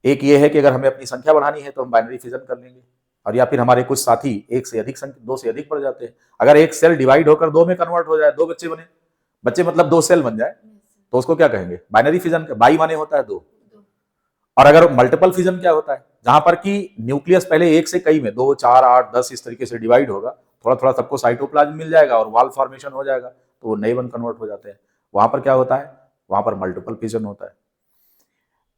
एक ये है कि अगर हमें अपनी संख्या बढ़ानी है तो हम बाइनरी फिजन कर लेंगे, और या फिर हमारे कुछ साथी 1 से अधिक संख्या, 2 से अधिक बढ़ जाते हैं। अगर एक सेल डिवाइड होकर 2 में कन्वर्ट हो जाए, 2 बच्चे बने, बच्चे मतलब 2 सेल बन जाए, तो उसको क्या कहेंगे? Binary fission. बाई माने होता है 2। और अगर मल्टीपल फिजन क्या होता है? जहां पर कि न्यूक्लियस पहले 1 से कई में 2, 4, 8, 10 इस तरीके से डिवाइड होगा, थोड़ा थोड़ा सबको साइटोप्लाज्म मिल जाएगा और वाल फॉर्मेशन हो जाएगा, तो वो नए 1 कन्वर्ट हो जाते हैं। वहां पर क्या होता है? वहां पर मल्टीपल फिजन होता है।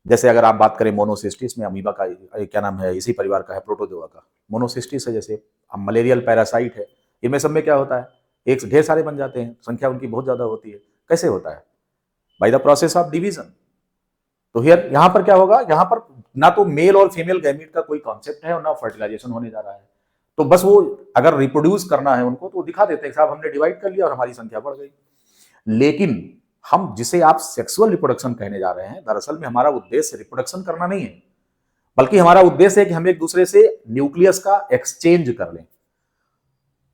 जैसे अगर आप बात करें मोनोसिस्टिस में, अमीबा का क्या नाम है, इसी परिवार का है, प्रोटोजोआ का मोनोसिस्टिस है। जैसे मलेरियल पैरासाइट है, इनमें सब में क्या होता है? एक से ढेर सारे बन जाते हैं, संख्या उनकी बहुत ज्यादा होती है। कैसे होता है? By the process of division. तो हियर यहां पर क्या होगा? यहां पर ना तो मेल और फीमेल गैमीट का कोई कॉन्सेप्ट है और ना फर्टिलाइजेशन होने जा रहा है। तो बस वो अगर रिप्रोड्यूस करना है उनको तो दिखा देते हैं साहब हमने डिवाइड कर लिया और हमारी संख्या बढ़ गई। लेकिन हम जिसे आप सेक्सुअल रिप्रोडक्शन कहने जा रहे हैं, दरअसल में हमारा उद्देश्य रिप्रोडक्शन करना नहीं है, बल्कि हमारा उद्देश्य है कि हम एक दूसरे से न्यूक्लियस का एक्सचेंज कर लें।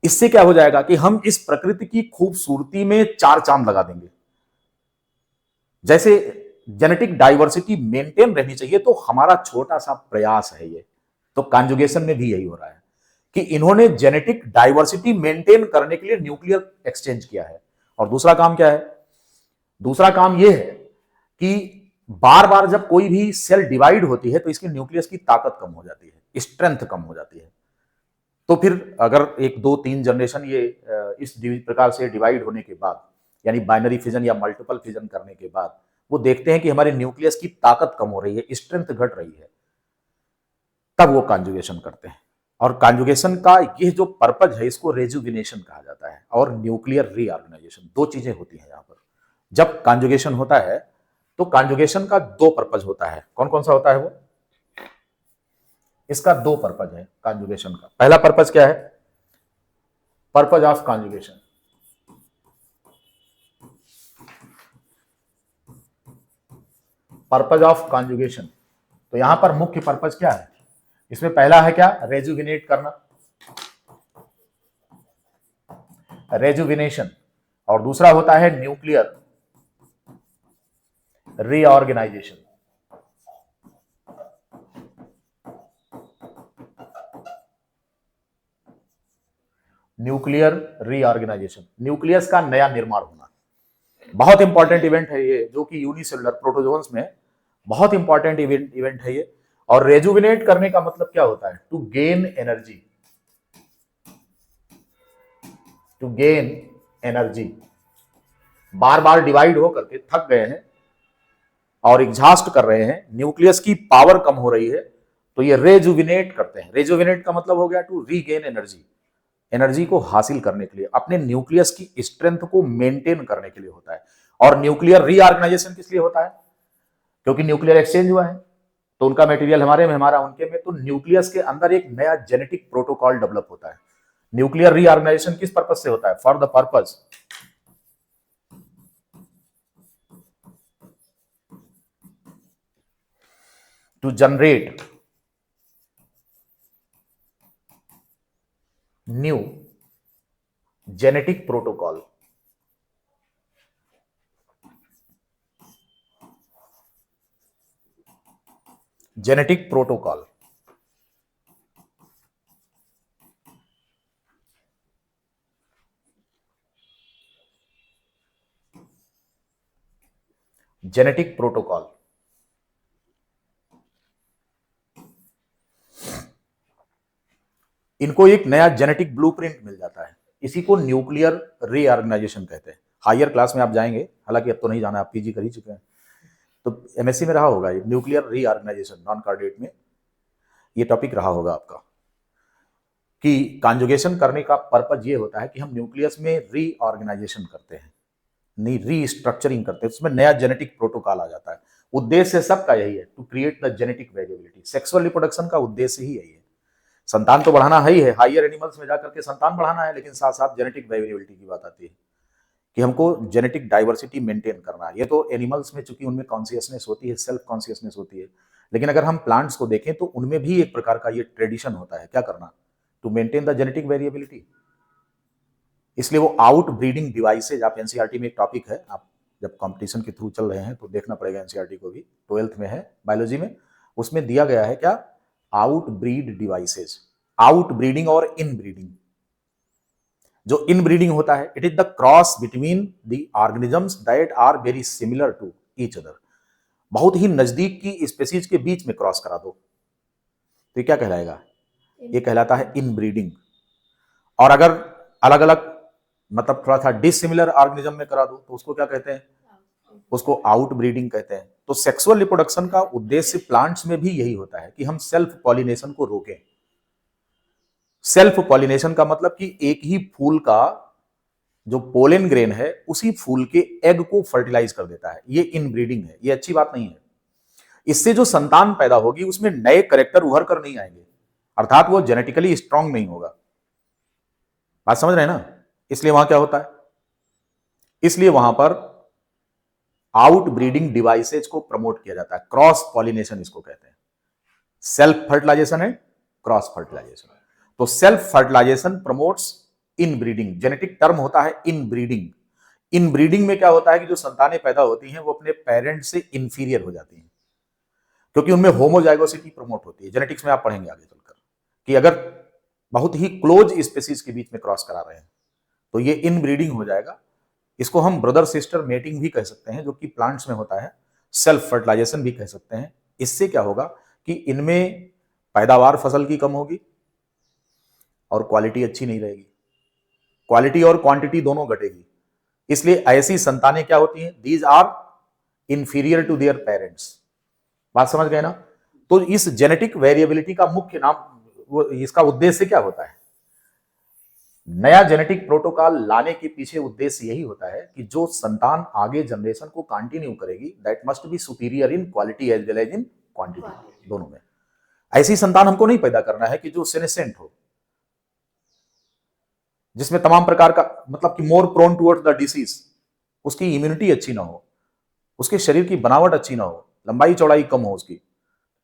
इससे क्या हो जाएगा कि हम इस प्रकृति की खूबसूरती में चार चांद लगा देंगे। जैसे जेनेटिक डाइवर्सिटी मेंटेन रहनी चाहिए, तो हमारा छोटा सा प्रयास है ये, तो कॉन्जुगेशन में भी यही हो रहा है कि इन्होंने जेनेटिक डाइवर्सिटी मेंटेन करने के लिए न्यूक्लियर एक्सचेंज किया है। और दूसरा काम क्या है? दूसरा काम यह है कि बार बार जब कोई भी सेल डिवाइड होती है तो इसके न्यूक्लियस की ताकत कम हो जाती है, स्ट्रेंथ कम हो जाती है। तो फिर अगर 1 2 3 जनरेशन ये इस प्रकार से डिवाइड होने के बाद, यानी बाइनरी फिजन या मल्टीपल फिजन करने के बाद, वो देखते हैं कि हमारे न्यूक्लियस की ताकत कम हो रही है, स्ट्रेंथ घट रही है, तब वो कॉन्जुगेशन करते हैं। और कॉन्जुगेशन का ये जो पर्पज है, इसको रेजुविनेशन कहा जाता है और न्यूक्लियर रीऑर्गेनाइजेशन, दो चीजें होती हैं यहां पर। जब कॉन्जुगेशन होता है तो कॉन्जुगेशन का दो पर्पज होता है। कौन कौन सा होता है वो? इसका दो पर्पज है कॉन्जुगेशन का। पहला पर्पज क्या है? Purpose of conjugation. Purpose of conjugation, तो यहां पर मुख्य पर्पज क्या है? इसमें पहला है क्या? रेजुविनेट करना, रेजुविनेशन। और दूसरा होता है nuclear reorganisation. Nuclear reorganisation, nucleus का नया निर्माण होना। बहुत इंपॉर्टेंट इवेंट है ये, जो कि यूनिसेलुलर प्रोटोजोन्स में बहुत इंपॉर्टेंट इवेंट है ये। और रेजुविनेट करने का मतलब क्या होता है? To gain energy, to gain energy. बार बार डिवाइड होकर के थक गए हैं और एग्जॉस्ट कर रहे हैं, न्यूक्लियस की पावर कम हो रही है, तो ये रेजुविनेट करते हैं। रेजुविनेट का मतलब हो गया टू रीगेन एनर्जी, एनर्जी को हासिल करने के लिए, अपने न्यूक्लियस की स्ट्रेंथ को मेंटेन करने के लिए होता है। और न्यूक्लियर रीऑर्गेनाइजेशन किस लिए होता है? क्योंकि न्यूक्लियर एक्सचेंज हुआ है, तो उनका मटेरियल हमारे में, हमारा उनके में, तो न्यूक्लियस के अंदर एक नया जेनेटिक प्रोटोकॉल डेवलप होता है। न्यूक्लियर रीऑर्गेनाइजेशन किस पर्पज से होता है? For the purpose to generate new genetic protocol, genetic protocol. Genetic protocol, इनको एक नया जेनेटिक ब्लूप्रिंट मिल जाता है। इसी को न्यूक्लियर रीऑर्गेनाइजेशन कहते हैं। हायर क्लास में आप जाएंगे, हालांकि अब तो नहीं जाना, आप पीजी कर ही चुके हैं, तो एमएससी में रहा होगा ये न्यूक्लियर रीऑर्गेनाइजेशन, नॉन कार्डेट में ये टॉपिक रहा होगा आपका, कि कॉन्जुगेशन करने का पर्पज ये होता है कि हम न्यूक्लियस में रीऑर्गेनाइजेशन करते हैं, नहीं रीस्ट्रक्चरिंग करते हैं, उसमें नया जेनेटिक प्रोटोकॉल आ जाता है। उद्देश्य सबका यही है, to create the genetic variability. Sexual reproduction का उद्देश्य ही यही है। संतान तो बढ़ाना है ही है, हायर एनिमल्स में जाकर के संतान बढ़ाना है, लेकिन साथ साथ जेनेटिक वेरिएबिलिटी की बात आती है कि हमको जेनेटिक डाइवर्सिटी मेंटेन करना है। ये तो एनिमल्स में, चूंकि उनमें कॉन्शियसनेस होती है, सेल्फ कॉन्शियसनेस होती है, लेकिन अगर हम प्लांट्स को देखें तो उनमें भी एक प्रकार का ये ट्रेडिशन होता है, क्या करना? To maintain the genetic variability. इसलिए वो आउट ब्रीडिंग डिवाइसेज, आप एनसीईआरटी में एक टॉपिक है, आप जब कंपटीशन के थ्रू चल रहे हैं तो देखना पड़ेगा एनसीईआरटी को भी, 12th में है बायोलॉजी में, उसमें दिया गया है क्या? Outbreed devices, outbreeding और इन ब्रीडिंग। जो इन ब्रीडिंग होता है, it is the cross between the organisms that are very similar to each other. बहुत ही नजदीक की स्पेसीज के बीच में क्रॉस करा दो, तो ये क्या कहलाएगा? ये कहलाता है इन ब्रीडिंग। और अगर अलग अलग, मतलब थोड़ा सा डिसिमिलर ऑर्गेनिज्म में करा दो, तो उसको क्या कहते हैं? उसको आउट ब्रीडिंग कहते हैं। तो सेक्सुअल रिप्रोडक्शन का उद्देश्य प्लांट्स में भी यही होता है कि हम सेल्फ पॉलिनेशन को रोकें। सेल्फ पॉलिनेशन का मतलब कि एक ही फूल का जो पोलन ग्रेन है, उसी फूल के एग को फर्टिलाइज कर देता है। ये इनब्रीडिंग है, ये अच्छी बात नहीं है। इससे जो संतान पैदा होगी उसमें नए कैरेक्टर उभर कर नहीं आएंगे, अर्थात वो जेनेटिकली स्ट्रांग नहीं होगा। बात समझ रहे हैं ना? इसलिए वहां क्या होता है? इसलिए वहां पर आउट ब्रीडिंग डिवाइसेज को प्रमोट किया जाता है। क्रॉस पॉलिनेशन इसको कहते हैं। सेल्फ फर्टिलाइजेशन है, क्रॉस फर्टिलाइजेशन। तो self fertilisation promotes inbreeding, genetic term होता है इनब्रीडिंग। इनब्रीडिंग में क्या होता है कि जो संतानें पैदा होती हैं वो अपने पेरेंट से इंफीरियर हो जाती हैं, क्योंकि उनमें होमोजाइगोसिटी प्रमोट होती है। जेनेटिक्स में आप पढ़ेंगे आगे चलकर कि अगर बहुत ही क्लोज स्पीसीज के बीच में क्रॉस करा रहे हैं तो ये इनब्रीडिंग हो जाएगा। इसको हम ब्रदर सिस्टर मेटिंग भी कह सकते हैं, जो कि प्लांट्स में होता है। सेल्फ फर्टिलाइजेशन भी कह सकते हैं। इससे क्या होगा कि इनमें पैदावार फसल की कम होगी और क्वालिटी अच्छी नहीं रहेगी, क्वालिटी और क्वांटिटी दोनों घटेगी। इसलिए ऐसी संतानें क्या होती हैं, these are inferior to their parents. बात समझ गए ना? तो इस जेनेटिक वेरिएबिलिटी का मुख्य नाम, वो इसका उद्देश्य क्या होता है, नया जेनेटिक प्रोटोकॉल लाने के पीछे उद्देश्य यही होता है कि जो संतान आगे जनरेशन को कंटिन्यू करेगी that must be superior in quality as well as in quantity, दोनों में। ऐसी संतान हमको नहीं पैदा करना है कि जो सेनेसेंट हो, जिसमें तमाम प्रकार का मतलब कि more prone towards the disease, उसकी इम्यूनिटी अच्छी ना हो, उसके शरीर की बनावट अच्छी ना हो, लंबाई चौड़ाई कम हो उसकी,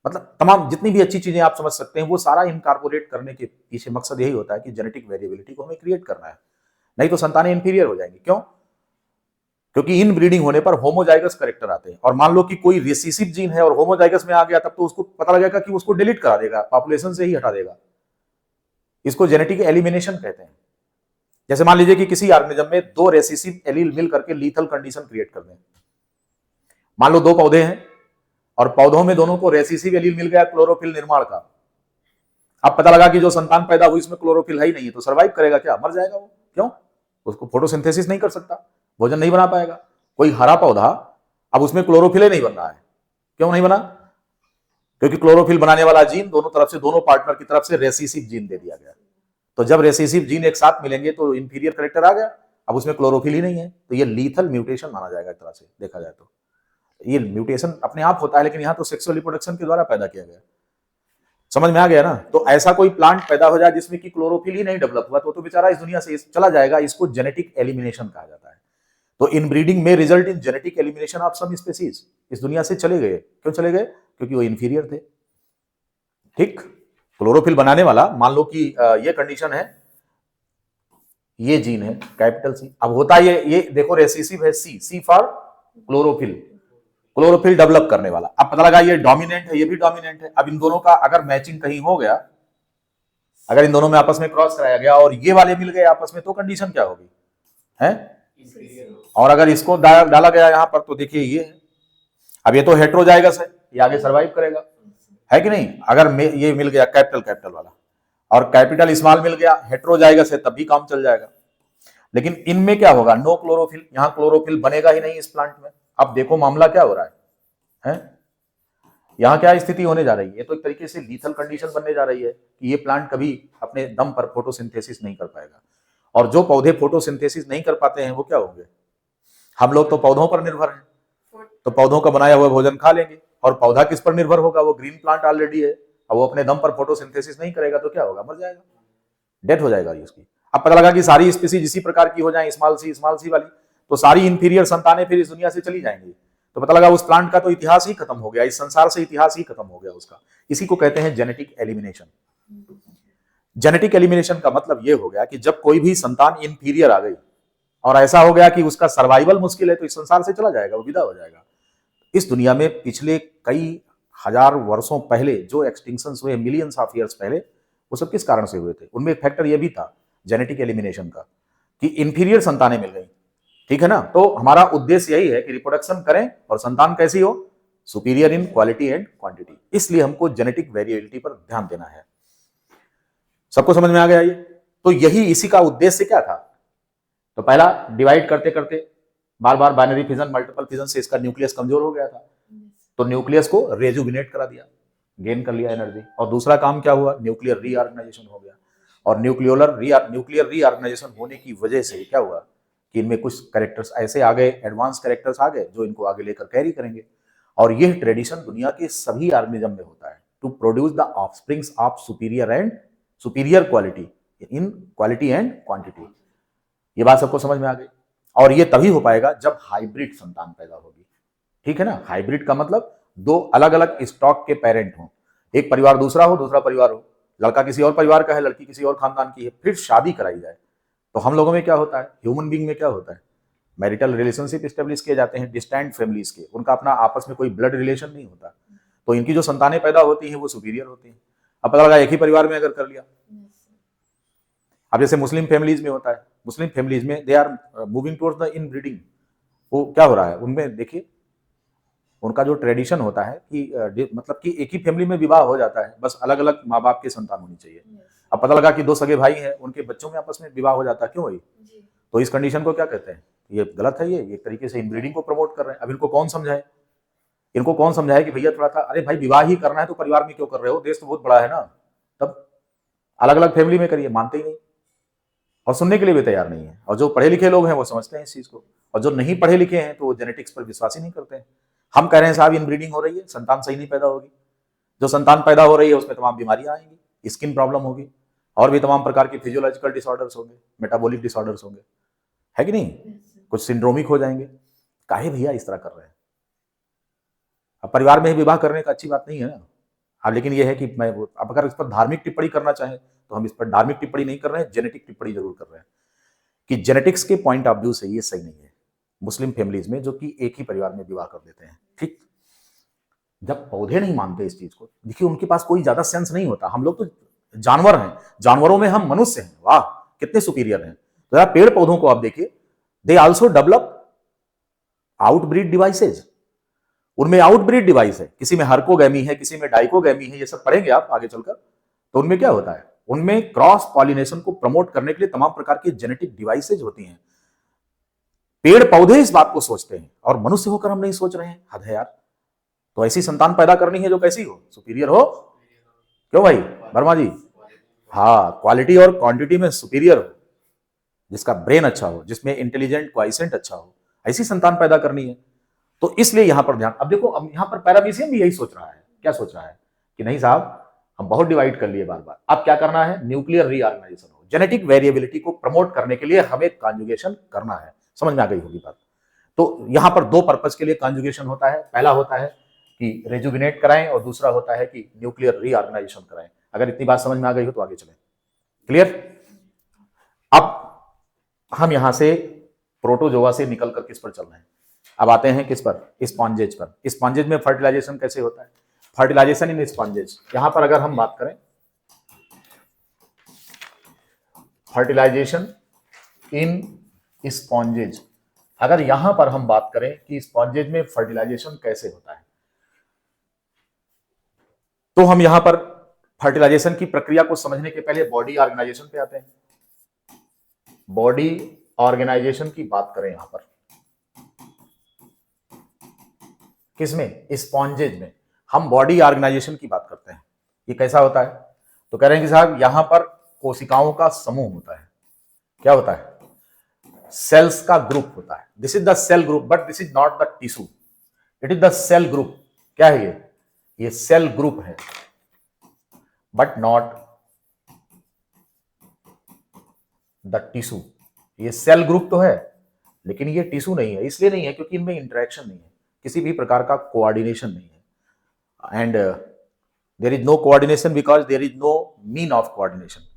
मतलब तमाम जितनी भी अच्छी चीजें आप समझ सकते हैं वो सारा इनकॉर्पोरेट करने के पीछे मकसद यही होता है कि जेनेटिक वेरिएबिलिटी को हमें क्रिएट करना है। नहीं तो संतानें इंफीरियर हो जाएंगी। क्यों? क्योंकि इन ब्रीडिंग होने पर होमोजाइगस करेक्टर आते हैं, और मान लो कि कोई रिसेसिव जीन है और होमोजाइगस में आ गया, तब तो उसको पता लगेगा कि उसको डिलीट करा देगा, पॉपुलेशन से ही हटा देगा। इसको जेनेटिक एलिमिनेशन कहते हैं। जैसे मान लीजिए कि किसी ऑर्गेनिज्म में दो रेसेसिव एलील मिल करके लीथल कंडीशन क्रिएट कर दें। मान लो दो पौधे हैं और पौधों में दोनों को रेसेसिव एलील मिल गया क्लोरोफिल निर्माण का। अब पता लगा कि जो संतान पैदा हुई इसमें क्लोरोफिल है ही नहीं है, तो सर्वाइव करेगा क्या? मर जाएगा वो। क्यों? उसको फोटोसिंथेसिस नहीं कर सकता, भोजन नहीं बना पाएगा। कोई हरा पौधा, अब उसमें क्लोरोफिल ही नहीं बन रहा है। क्यों नहीं बना? क्योंकि क्लोरोफिल बनाने वाला जीन दोनों तरफ से, दोनों पार्टनर की तरफ से रेसेसिव जीन दे दिया गया। तो जब रेसेसिव जीन एक साथ मिलेंगे तो इंफीरियर करेक्टर आ गया, अब उसमें क्लोरोफिल ही नहीं है, तो ये लीथल म्यूटेशन माना जाएगा एक तरह से देखा जाए तो। ये म्यूटेशन अपने आप होता है, लेकिन यहां तो सेक्सुअल रिप्रोडक्शन के द्वारा पैदा किया गया। समझ में आ गया ना? तो ऐसा कोई प्लांट पैदा हो जाए जिसमें कि क्लोरोफिल ही नहीं डेवलप हुआ, तो बेचारा इस दुनिया से चला जाएगा। इसको जेनेटिक एलिमिनेशन कहा जाता है। तो इनब्रीडिंग में result in genetic elimination of some species, इस दुनिया से चले गए। क्यों चले गए? क्योंकि वो इंफीरियर थे। ठीक, क्लोरोफिल बनाने वाला, मान लो कि ये कंडीशन है, ये जीन है कैपिटल सी। अब होता ये देखो रेसेसिव है सी, सी फॉर क्लोरोफिल, क्लोरोफिल डेवलप करने वाला। अब पता लगा ये डोमिनेंट है, ये भी डोमिनेंट है। अब इन दोनों का अगर मैचिंग कहीं हो गया, अगर इन दोनों में आपस में क्रॉस कराया गया और ये वाले मिल गए आपस में, तो कंडीशन क्या होगी? है? और अगर इसको डाला गया यहां पर, तो देखिए ये है। अब ये तो हेट्रोजाइगस है, ये आगे सर्वाइव करेगा, है कि नहीं? अगर ये मिल गया कैपिटल कैपिटल वाला और कैपिटल स्मॉल मिल गया, हेट्रोजाइगस है, तब भी काम चल जाएगा। लेकिन इनमें क्या होगा? नो क्लोरोफिल, यहां क्लोरोफिल बनेगा ही नहीं इस प्लांट में। अब देखो मामला क्या हो रहा है? यहां क्या स्थिति होने जा रही है? तो एक तरीके से लीथल कंडीशन बनने जा रही है कि ये प्लांट कभी अपने दम पर फोटोसिंथेसिस नहीं कर पाएगा। और जो पौधे फोटोसिंथेसिस नहीं कर पाते हैं वो क्या होंगे? हम लोग तो पौधों पर निर्भर हैं, तो पौधों का बनाया हुआ भोजन खा लेंगे। और पौधा किस पर निर्भर होगा? वो ग्रीन प्लांट ऑलरेडी है, और वो अपने दम पर फोटोसिंथेसिस नहीं करेगा तो क्या होगा? मर जाएगा, डेथ हो जाएगा उसकी। अब पता लगा कि सारी स्पीसीज इसी प्रकार की हो जाए, स्मॉल सी वाली, तो सारी इंफीरियर संतानें फिर इस दुनिया से चली जाएंगी। तो पता लगा उस प्लांट का तो इतिहास ही खत्म हो गया, इस संसार से इतिहास ही खत्म हो गया उसका। इसी को कहते हैं जेनेटिक एलिमिनेशन। जेनेटिक एलिमिनेशन का मतलब यह हो गया कि जब कोई भी संतान इंफीरियर आ गई और ऐसा हो गया कि उसका सर्वाइवल मुश्किल है, तो इस संसार से चला जाएगा, वो विदा हो जाएगा। इस दुनिया में पिछले कई हजार वर्षों पहले जो एक्सटिंक्शंस हुए, मिलियंस ऑफ ईयर्स पहले, वो सब किस कारण से हुए थे? उनमें एक फैक्टर यह भी था जेनेटिक एलिमिनेशन का कि इंफीरियर संतानें मिल गई। ठीक है ना? तो हमारा उद्देश्य यही है कि रिप्रोडक्शन करें और संतान कैसी हो? Superior in quality and quantity. इसलिए हमको जेनेटिक वेरिएबिलिटी पर ध्यान देना है। सबको समझ में आ गया ये? तो यही इसी का उद्देश्य क्या था? तो पहला डिवाइड करते करते बार बार बाइनरी फिजन, मल्टीपल फिजन से इसका न्यूक्लियस कमजोर हो गया था, तो न्यूक्लियस को रेजुविनेट करा दिया, गेन कर लिया एनर्जी। और दूसरा काम क्या हुआ? न्यूक्लियर रीऑर्गेनाइजेशन हो गया। और न्यूक्लियर रीऑर्गेनाइजेशन होने की वजह से क्या हुआ कि इनमें कुछ कैरेक्टर्स ऐसे आ गए, एडवांस कैरेक्टर्स आ गए जो इनको आगे लेकर कैरी करेंगे। और यह ट्रेडिशन दुनिया के सभी ऑर्गेनिज्म में होता है, to produce the offsprings of superior quality in quality and quantity. ये बात सबको समझ में आ गई? और ये तभी हो पाएगा जब हाइब्रिड संतान पैदा होगी। ठीक है ना? हाइब्रिड का मतलब दो अलग अलग स्टॉक के पेरेंट हों, एक परिवार दूसरा हो, दूसरा परिवार हो, लड़का किसी और परिवार का है, लड़की किसी और खानदान की है, फिर शादी कराई जाए, तो हम लोगों में क्या होता है, ह्यूमन बीइंग में क्या होता है, मैरिटल रिलेशनशिप स्टेब्लिश किए जाते हैं डिस्टेंट फैमिलीज के, उनका अपना आपस में कोई ब्लड रिलेशन नहीं होता, तो इनकी जो संतानें पैदा होती हैं वो सुपीरियर होती हैं। अब पता लगा एक ही परिवार में अगर कर लिया, अब जैसे मुस्लिम फैमिलीज में होता है, मुस्लिम फैमिलीज में they are moving towards the inbreeding, वो क्या हो रहा है उनमें, देखिए उनका जो ट्रेडिशन होता है कि मतलब कि एक ही फैमिली में विवाह हो जाता है, बस अलग अलग माँ बाप की संतान होनी चाहिए। अब पता लगा कि दो सगे भाई हैं, उनके बच्चों में आपस में विवाह हो जाता है, क्यों भाई? तो इस कंडीशन को क्या कहते हैं, ये गलत है, ये एक तरीके से इनब्रीडिंग को प्रमोट कर रहे हैं। अब इनको कौन समझाए, इनको कौन समझाए कि भैया थोड़ा सा, अरे भाई विवाह ही करना है तो परिवार में क्यों कर रहे हो, देश तो बहुत बड़ा है ना, तब अलग अलग फैमिली में करिए, मानते ही नहीं और सुनने के लिए भी तैयार नहीं है। और जो पढ़े लिखे लोग हैं वो समझते हैं इस चीज को, और जो नहीं पढ़े लिखे हैं तो वो जेनेटिक्स पर विश्वास ही नहीं करते हैं। हम कह रहे हैं साहब इनब्रीडिंग हो रही है, संतान सही नहीं पैदा होगी, जो संतान पैदा हो रही है उसमें तमाम बीमारियां आएंगी, स्किन प्रॉब्लम होगी, और भी तमाम प्रकार की फिजियोलॉजिकल डिसऑर्डर्स होंगे, मेटाबॉलिक डिसऑर्डर्स होंगे, है कि नहीं, कुछ सिंड्रोमिक हो जाएंगे। काहे भैया इस तरह कर रहे हैं? अब परिवार में ही विवाह करने का अच्छी बात नहीं है ना। अब लेकिन ये है कि मैं अब अगर इस पर धार्मिक टिप्पणी करना चाहें तो हम इस पर धार्मिक टिप्पणी नहीं कर रहे हैं, जेनेटिक टिप्पणी जरूर कर रहे हैं कि जेनेटिक्स के पॉइंट ऑफ व्यू से ये सही नहीं है मुस्लिम फैमिलीज में, जो कि एक ही परिवार में विवाह कर देते हैं। ठीक, जब पौधे नहीं मानते इस चीज को, देखिए उनके पास कोई ज्यादा सेंस नहीं होता, हम लोग तो जानवर हैं, जानवरों में हम मनुष्य हैं, वाह कितने सुपीरियर हैं। तो यार पेड़ पौधों को आप देखिए, दे आल्सो डेवलप आउटब्रीड डिवाइसेज, उनमें आउटब्रीड डिवाइस है, किसी में हर्कोगैमी है, किसी में डाइकोगैमी है, ये सब पढ़ेंगे आप आगे चलकर। तो उनमें क्या होता है, उनमें क्रॉस पॉलिनेशन को प्रमोट करने के लिए तमाम प्रकार की जेनेटिक डिवाइसेज होती हैं। पेड़ पौधे इस बात को सोचते हैं और मनुष्य होकर हम नहीं सोच रहे हैं, हद है यार। तो ऐसी संतान पैदा करनी है जो कैसी हो, सुपीरियर हो, क्यों भाई वर्मा जी? हाँ, क्वालिटी और क्वांटिटी में सुपीरियर हो, जिसका ब्रेन अच्छा हो, जिसमें इंटेलिजेंट क्वाइसेंट अच्छा हो, ऐसी संतान पैदा करनी है। तो इसलिए यहां पर ध्यान, अब देखो अब यहां पर पैरामीशियन भी यही सोच रहा है, क्या सोच रहा है कि नहीं साहब हम बहुत डिवाइड कर लिए बार बार, अब क्या करना है, न्यूक्लियर रीऑर्गेनाइजेशन हो, जेनेटिक वेरिएबिलिटी को प्रमोट करने के लिए हमें कॉन्जुगेशन करना है। समझ में आ गई होगी बात। तो यहां पर दो पर्पज के लिए कॉन्जुगेशन होता है, पहला होता है कि रेजुविनेट कराएं और दूसरा होता है कि न्यूक्लियर रीऑर्गेनाइजेशन कराएं। अगर इतनी बात समझ में आ गई हो तो आगे चलें। क्लियर? अब हम यहां से प्रोटोजोआ से निकलकर किस पर चल रहे हैं, अब आते हैं किस पर, स्पॉन्जेज पर। स्पॉन्जेज में फर्टिलाइजेशन कैसे होता है, फर्टिलाइजेशन इन स्पॉन्जेज। यहां पर अगर हम बात करें फर्टिलाइजेशन इन स्पॉन्जेज, अगर यहां पर हम बात करें कि स्पॉन्जेज में फर्टिलाइजेशन कैसे होता है, तो हम यहां पर फर्टिलाइजेशन की प्रक्रिया को समझने के पहले बॉडी ऑर्गेनाइजेशन पे आते हैं। बॉडी ऑर्गेनाइजेशन की बात करें यहां पर किसमें, स्पॉन्जेज में, हम बॉडी ऑर्गेनाइजेशन की बात करते हैं। ये कैसा होता है, तो कह रहे हैं कि साहब यहां पर कोशिकाओं का समूह होता है, क्या होता है, सेल्स का ग्रुप होता है। This is the cell group, but this is not the tissue, it is the cell group. क्या है ये सेल ग्रुप है, बट नॉट द टिश्यू। ये सेल ग्रुप तो है लेकिन ये टिश्यू नहीं है। इसलिए नहीं है क्योंकि इनमें इंटरेक्शन नहीं है, किसी भी प्रकार का कोऑर्डिनेशन नहीं है, and there is no coordination because there is no mean of coordination.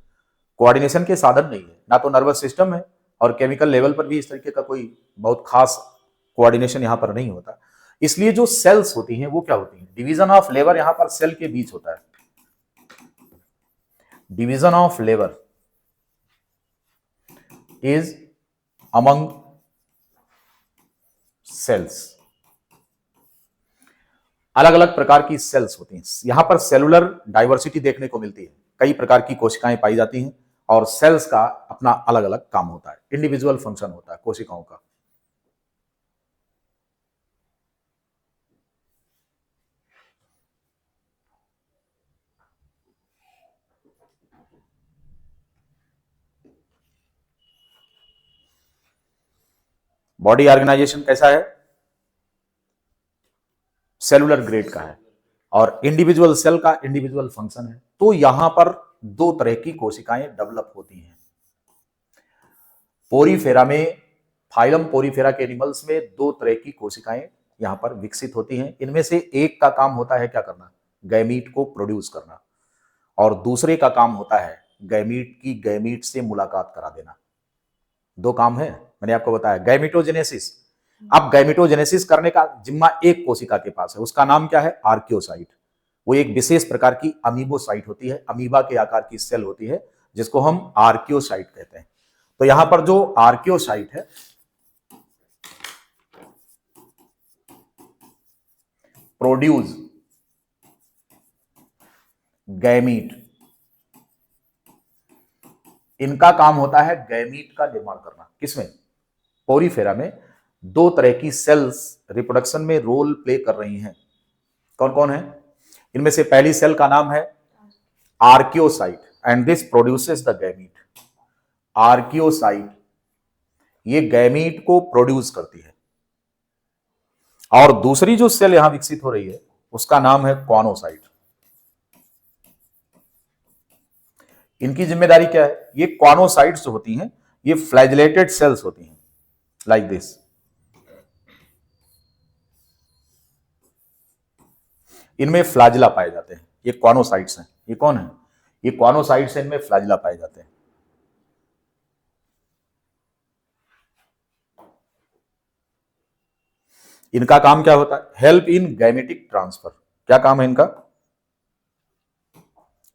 Coordination के साधन नहीं है, ना तो नर्वस सिस्टम है और केमिकल लेवल पर भी इस तरीके का कोई बहुत खास कोऑर्डिनेशन यहां पर नहीं होता। इसलिए जो सेल्स होती हैं वो क्या होती हैं, डिवीजन ऑफ लेबर यहां पर सेल के बीच होता है। Division of labour is among cells. अलग अलग प्रकार की सेल्स होती हैं, यहां पर सेलुलर डाइवर्सिटी देखने को मिलती है, कई प्रकार की कोशिकाएं पाई जाती हैं और सेल्स का अपना अलग अलग काम होता है, इंडिविजुअल फंक्शन होता है कोशिकाओं का। बॉडी ऑर्गेनाइजेशन कैसा है, सेलुलर ग्रेड का है और इंडिविजुअल सेल का इंडिविजुअल फंक्शन है। तो यहां पर दो तरह की कोशिकाएं डेवलप होती हैं। पोरीफेरा में, फाइलम पोरीफेरा के एनिमल्स में दो तरह की कोशिकाएं यहां पर विकसित होती हैं। इनमें से एक का काम होता है क्या करना, गैमीट को प्रोड्यूस करना, और दूसरे का काम होता है गैमीट की गैमीट से मुलाकात करा देना। दो काम है, मैंने आपको बताया गैमेटोजेनेसिस। अब गैमेटोजेनेसिस करने का जिम्मा एक कोशिका के पास है, उसका नाम क्या है, आर्कियोसाइट। वो एक विशेष प्रकार की अमीबोसाइट होती है, अमीबा के आकार की सेल होती है, जिसको हम आर्कियोसाइट कहते हैं। तो यहां पर जो आर्कियोसाइट है प्रोड्यूस गैमीट, इनका काम होता है गैमीट का निर्माण करना। किसमें, पोरीफेरा में दो तरह की सेल्स रिप्रोडक्शन में रोल प्ले कर रही हैं। कौन कौन है, इनमें से पहली सेल का नाम है archaeocyte and this produces the gamete. Archaeocyte ये गैमीट को प्रोड्यूस करती है। और दूसरी जो सेल यहां विकसित हो रही है उसका नाम है कॉनोसाइट। इनकी जिम्मेदारी क्या है, ये कॉनोसाइट्स जो होती हैं ये फ्लैजिलेटेड सेल्स होती हैं, लाइक दिस। इनमें फ्लैजिला पाए जाते हैं, ये कॉनोसाइट्स हैं। ये कौन है, ये कॉनोसाइट्स हैं, इनमें फ्लैजिला पाए जाते हैं। इनका काम क्या होता है, हेल्प इन गैमेटिक ट्रांसफर। क्या काम है इनका,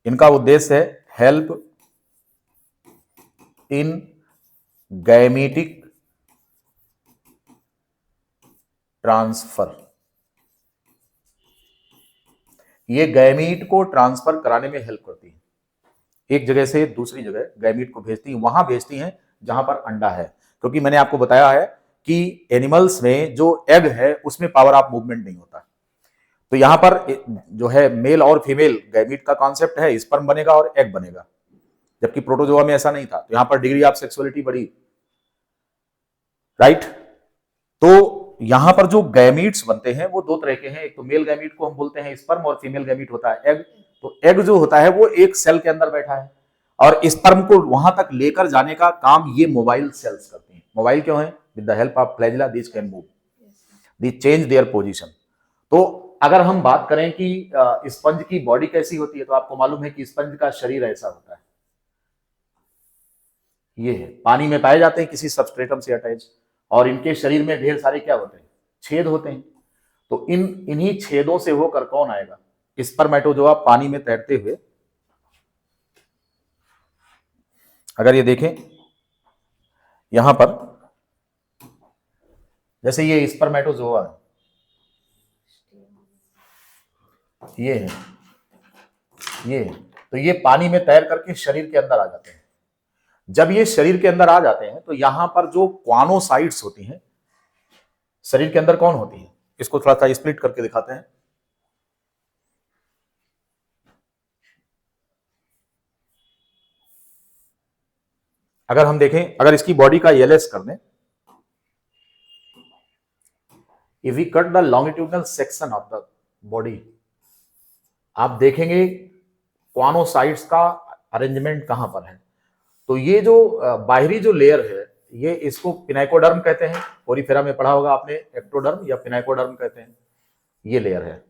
इनका उद्देश्य है हेल्प इन गैमेटिक ट्रांसफर। ये गैमीट को ट्रांसफर कराने में हेल्प करती है, एक जगह से दूसरी जगह गैमीट को भेजती हैं, वहां भेजती हैं जहां पर अंडा है। क्योंकि मैंने आपको बताया है कि एनिमल्स में जो एग है उसमें पावर ऑफ मूवमेंट नहीं होता। तो यहां पर जो है मेल और फीमेल गैमीट का कॉन्सेप्ट है, स्पर्म बनेगा और एग बनेगा, जबकि प्रोटोजोआ में ऐसा नहीं था। तो यहां पर डिग्री ऑफ सेक्सुअलिटी बढ़ी, राइट। तो यहां पर जो गैमीट्स बनते हैं वो दो तरह के हैं, एक तो मेल गैमीट को हम बोलते हैं स्पर्म और फीमेल गैमीट होता है एग। तो एग जो होता है वो एक सेल के अंदर बैठा है और स्पर्म को वहां तक लेकर जाने का काम ये मोबाइल सेल्स करती हैं। मोबाइल क्यों है, with the help of flagella this can move, the change their position. तो अगर हम बात करें कि स्पंज की बॉडी कैसी होती है, तो आपको मालूम है कि स्पंज का शरीर ऐसा होता है, ये है, पानी में पाए जाते हैं किसी सबस्ट्रेटम से अटैच, और इनके शरीर में ढेर सारे क्या होते हैं, छेद होते हैं। तो इन्हीं छेदों से होकर कौन आएगा, स्पर्मेटोजोआ पानी में तैरते हुए। अगर ये देखें यहां पर, जैसे ये स्पर्मेटोजोआ है, ये है, ये है, तो ये पानी में तैर करके शरीर के अंदर आ जाते हैं। जब ये शरीर के अंदर आ जाते हैं तो यहां पर जो क्वानोसाइट्स होती हैं शरीर के अंदर, कौन होती है, इसको थोड़ा सा स्प्लिट करके दिखाते हैं। अगर हम देखें, अगर इसकी बॉडी का एलएस कर दें, if we cut the longitudinal section of the body, आप देखेंगे क्वानोसाइट्स का अरेंजमेंट कहां पर है। तो ये जो बाहरी जो लेयर है, ये इसको पिनाइकोडर्म कहते हैं, पोरीफेरा में पढ़ा होगा आपने, एक्टोडर्म या पिनाइकोडर्म कहते हैं, ये लेयर है।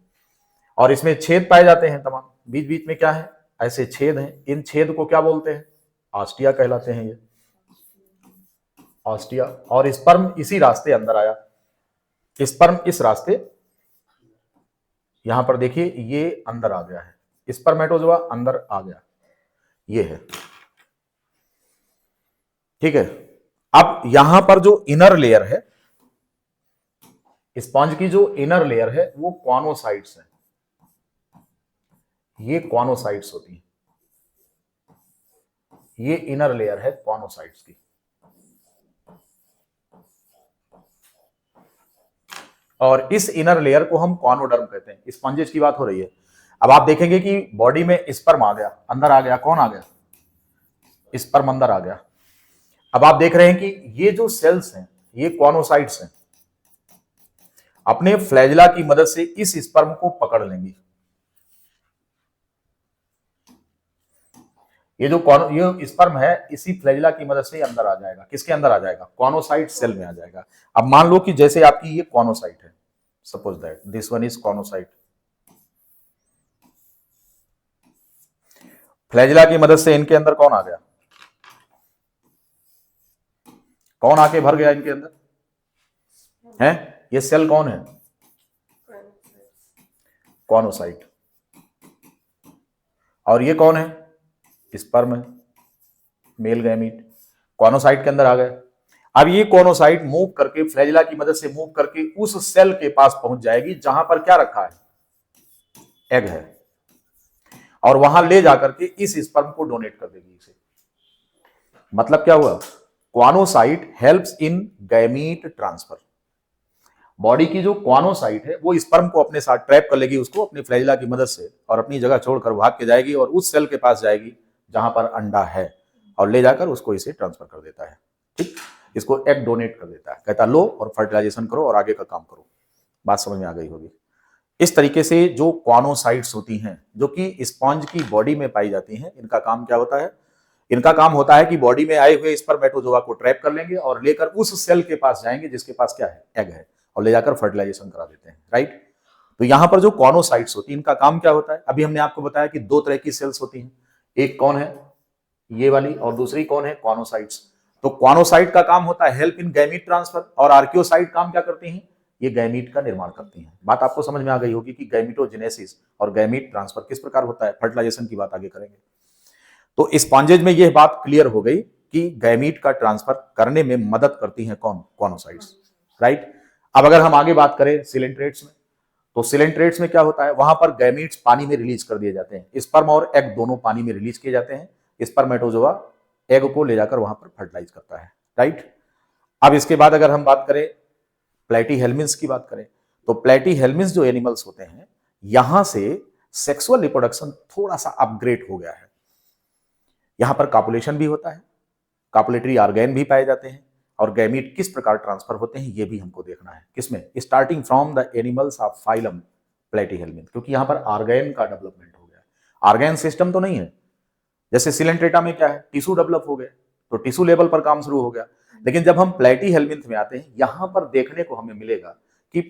और इसमें छेद पाए जाते हैं तमाम, बीच बीच में क्या है, ऐसे छेद हैं। इन छेद को क्या बोलते हैं, ऑस्टिया कहलाते हैं, ये ऑस्टिया। और स्पर्म इसी रास्ते अंदर आया, स्पर्म इस रास्ते, यहां पर देखिए ये अंदर आ गया है, स्पर्मेटोजोआ अंदर आ गया, ये है, ठीक है। अब यहां पर जो इनर लेयर है, स्पंज की जो इनर लेयर है वो क्वानोसाइट्स है, ये क्वानोसाइट्स होती है, ये इनर लेयर है क्वानोसाइट्स की। और इस इनर लेयर को हम क्वानोडर्म कहते हैं। स्पंजेस की बात हो रही है। अब आप देखेंगे कि बॉडी में स्पर्म आ गया, अंदर आ गया, कौन आ गया, स्पर्म अंदर आ गया। अब आप देख रहे हैं कि ये जो सेल्स हैं ये क्वानोसाइट्स हैं, अपने फ्लैजिला की मदद से इस स्पर्म को पकड़ लेंगी। ये ये स्पर्म है, इसी फ्लैजिला की मदद से अंदर आ जाएगा, किसके अंदर आ जाएगा, कॉनोसाइट सेल में आ जाएगा। अब मान लो कि जैसे आपकी ये कॉनोसाइट है, suppose that this one is choanocyte, flagella की मदद से इनके अंदर कौन आ गया, कौन आके भर गया इनके अंदर है? ये सेल कौन है? कॉनोसाइट। और ये कौन है? स्पर्म है, मेल गैमीट। कॉनोसाइट के अंदर आ गए। अब ये कॉनोसाइट मूव करके फ्लैजिला की मदद से मूव करके उस सेल के पास पहुंच जाएगी जहां पर क्या रखा है? एग है। और वहां ले जाकर के इस स्पर्म को डोनेट कर देगी इसे। मतलब क्या हुआ? Choanocyte helps in gamete transfer. Body की जो क्वानोसाइट है वो स्पर्म को अपने साथ ट्रैप कर लेगी, उसको अपनी फ्लैजिला की मदद से, और अपनी जगह छोड़कर भाग के जाएगी और उस सेल के पास जाएगी जहां पर अंडा है, और ले जाकर उसको इसे ट्रांसफर कर देता है। ठीक, इसको एग डोनेट कर देता है, कहता लो और फर्टिलाइजेशन करो और आगे का काम करो। बात समझ में आ गई होगी। इस तरीके से जो क्वानोसाइट्स होती हैं, जो कि स्पॉन्ज की बॉडी में पाई जाती हैं, इनका काम क्या होता है? इनका काम होता है कि बॉडी में आए हुए स्पर्मेटोजोआ को ट्रैप कर लेंगे और लेकर उस सेल के पास जाएंगे जिसके पास क्या है? एग है, और ले जाकर फर्टिलाइजेशन करा देते हैं। राइट। तो यहां पर जो कॉनोसाइट्स होती है, इनका काम क्या होता है? अभी हमने आपको बताया कि दो तरह की सेल्स होती हैं, एक कौन है? ये वाली, और दूसरी कौन है? कॉनोसाइट्स। तो कॉनोसाइट का काम होता है हेल्प इन गैमीट ट्रांसफर, और आर्कियोसाइट काम क्या करती हैं? ये गैमीट का निर्माण करती हैं। बात आपको समझ में आ गई होगी कि गैमीटोजेनेसिस और गैमीट ट्रांसफर किस प्रकार होता है। फर्टिलाइजेशन की बात आगे करेंगे। तो स्पॉन्जेज में यह बात क्लियर हो गई कि गैमीट का ट्रांसफर करने में मदद करती हैं कौन? कॉनोसाइट्स। राइट। अब अगर हम आगे बात करें सिलेंट्रेट्स में, तो सिलेंट्रेट्स में क्या होता है? वहां पर गैमीट्स पानी में रिलीज कर दिए जाते हैं। स्पर्म और एग दोनों पानी में रिलीज किए जाते हैं। स्पर्मेटोजोआ एग को ले जाकर वहां पर फर्टिलाइज करता है। राइट। अब इसके बाद अगर हम बात करें प्लेटीहेल्मिन्स की बात करें, तो प्लेटीहेल्मिन्स जो एनिमल्स होते हैं, यहां से सेक्सुअल रिप्रोडक्शन थोड़ा सा अपग्रेड हो गया है। यहां पर कॉपुलेशन भी होता है, कॉपुलेटरी ऑर्गेन भी पाए जाते हैं, और गैमीट किस प्रकार ट्रांसफर होते हैं ये भी हमको देखना है। किसमें? Starting from the animals of phylum platyhelminth, क्योंकि यहां पर ऑर्गेन का डेवलपमेंट हो गया है। ऑर्गेन सिस्टम तो नहीं है, जैसे सिलेंट्रेटा में क्या है? टिश्यू डेवलप हो गए, तो टिश्यू लेवल पर काम शुरू हो गया। लेकिन जब हम प्लेटीहेल्मिन्थ में आते हैं, यहां पर देखने को हमें मिलेगा कि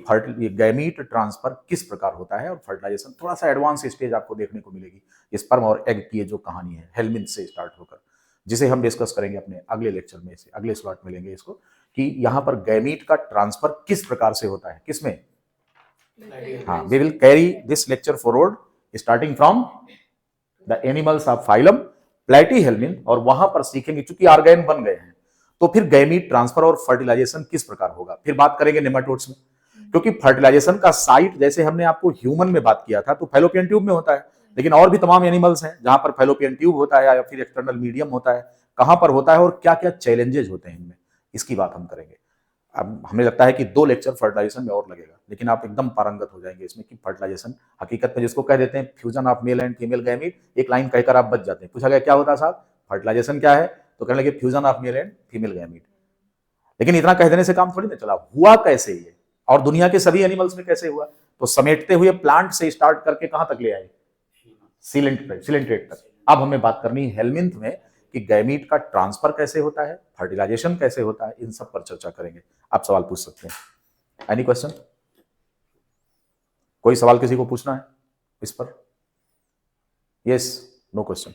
गैमीट ट्रांसफर किस प्रकार होता है, और फर्टिलाइजेशन थोड़ा सा एडवांस स्टेज आपको देखने को मिलेगी। स्पर्म और एग की जो कहानी है हेल्मिन्थ से स्टार्ट होकर, जिसे हम डिस्कस करेंगे अपने अगले लेक्चर में, से अगले स्लॉट में लेंगे इसको, कि यहां पर गैमीट का ट्रांसफर किस प्रकार से होता है। किसमें? हाँ, we will carry this lecture forward starting from the animals of phylum platyhelminth, और वहां पर सीखेंगे, चूंकि ऑर्गेन बन गए हैं, तो फिर गैमीट ट्रांसफर और फर्टिलाइजेशन किस प्रकार होगा। फिर बात करेंगे नेमाटोड्स में, क्योंकि फर्टिलाइजेशन का साइट जैसे हमने आपको ह्यूमन में बात किया था तो फैलोपियन ट्यूब में होता है, लेकिन और भी तमाम एनिमल्स हैं जहां पर फैलोपियन ट्यूब होता है या फिर एक्सटर्नल मीडियम होता है। कहां पर होता है और क्या क्या चैलेंजेस होते हैं इनमें, इसकी बात हम करेंगे। अब हमें लगता है कि 2 लेक्चर फर्टिलाइजेशन में और लगेगा, लेकिन आप एकदम पारंगत हो जाएंगे इसमें कि फर्टिलाइजेशन हकीकत में जिसको कह देते हैं fusion of male and female gamete, एक लाइन कहकर आप बच जाते हैं। पूछा गया क्या होता है साहब, फर्टिलाइजेशन क्या है, तो कहने लगे fusion of male and female gamete. लेकिन इतना कह देने से काम थोड़ी ना चला, हुआ कैसे ये, और दुनिया के सभी एनिमल्स में कैसे हुआ, तो समेटते हुए प्लांट से स्टार्ट करके कहां तक ले आए? सिलेंट्रेट तक। अब हमें बात करनी है हेल्मिन्थ में कि गैमीट का ट्रांसफर कैसे होता है, फर्टिलाइजेशन कैसे होता है, इन सब पर चर्चा करेंगे। आप सवाल पूछ सकते हैं। Any question? कोई सवाल किसी को पूछना है इस पर? Yes, no question.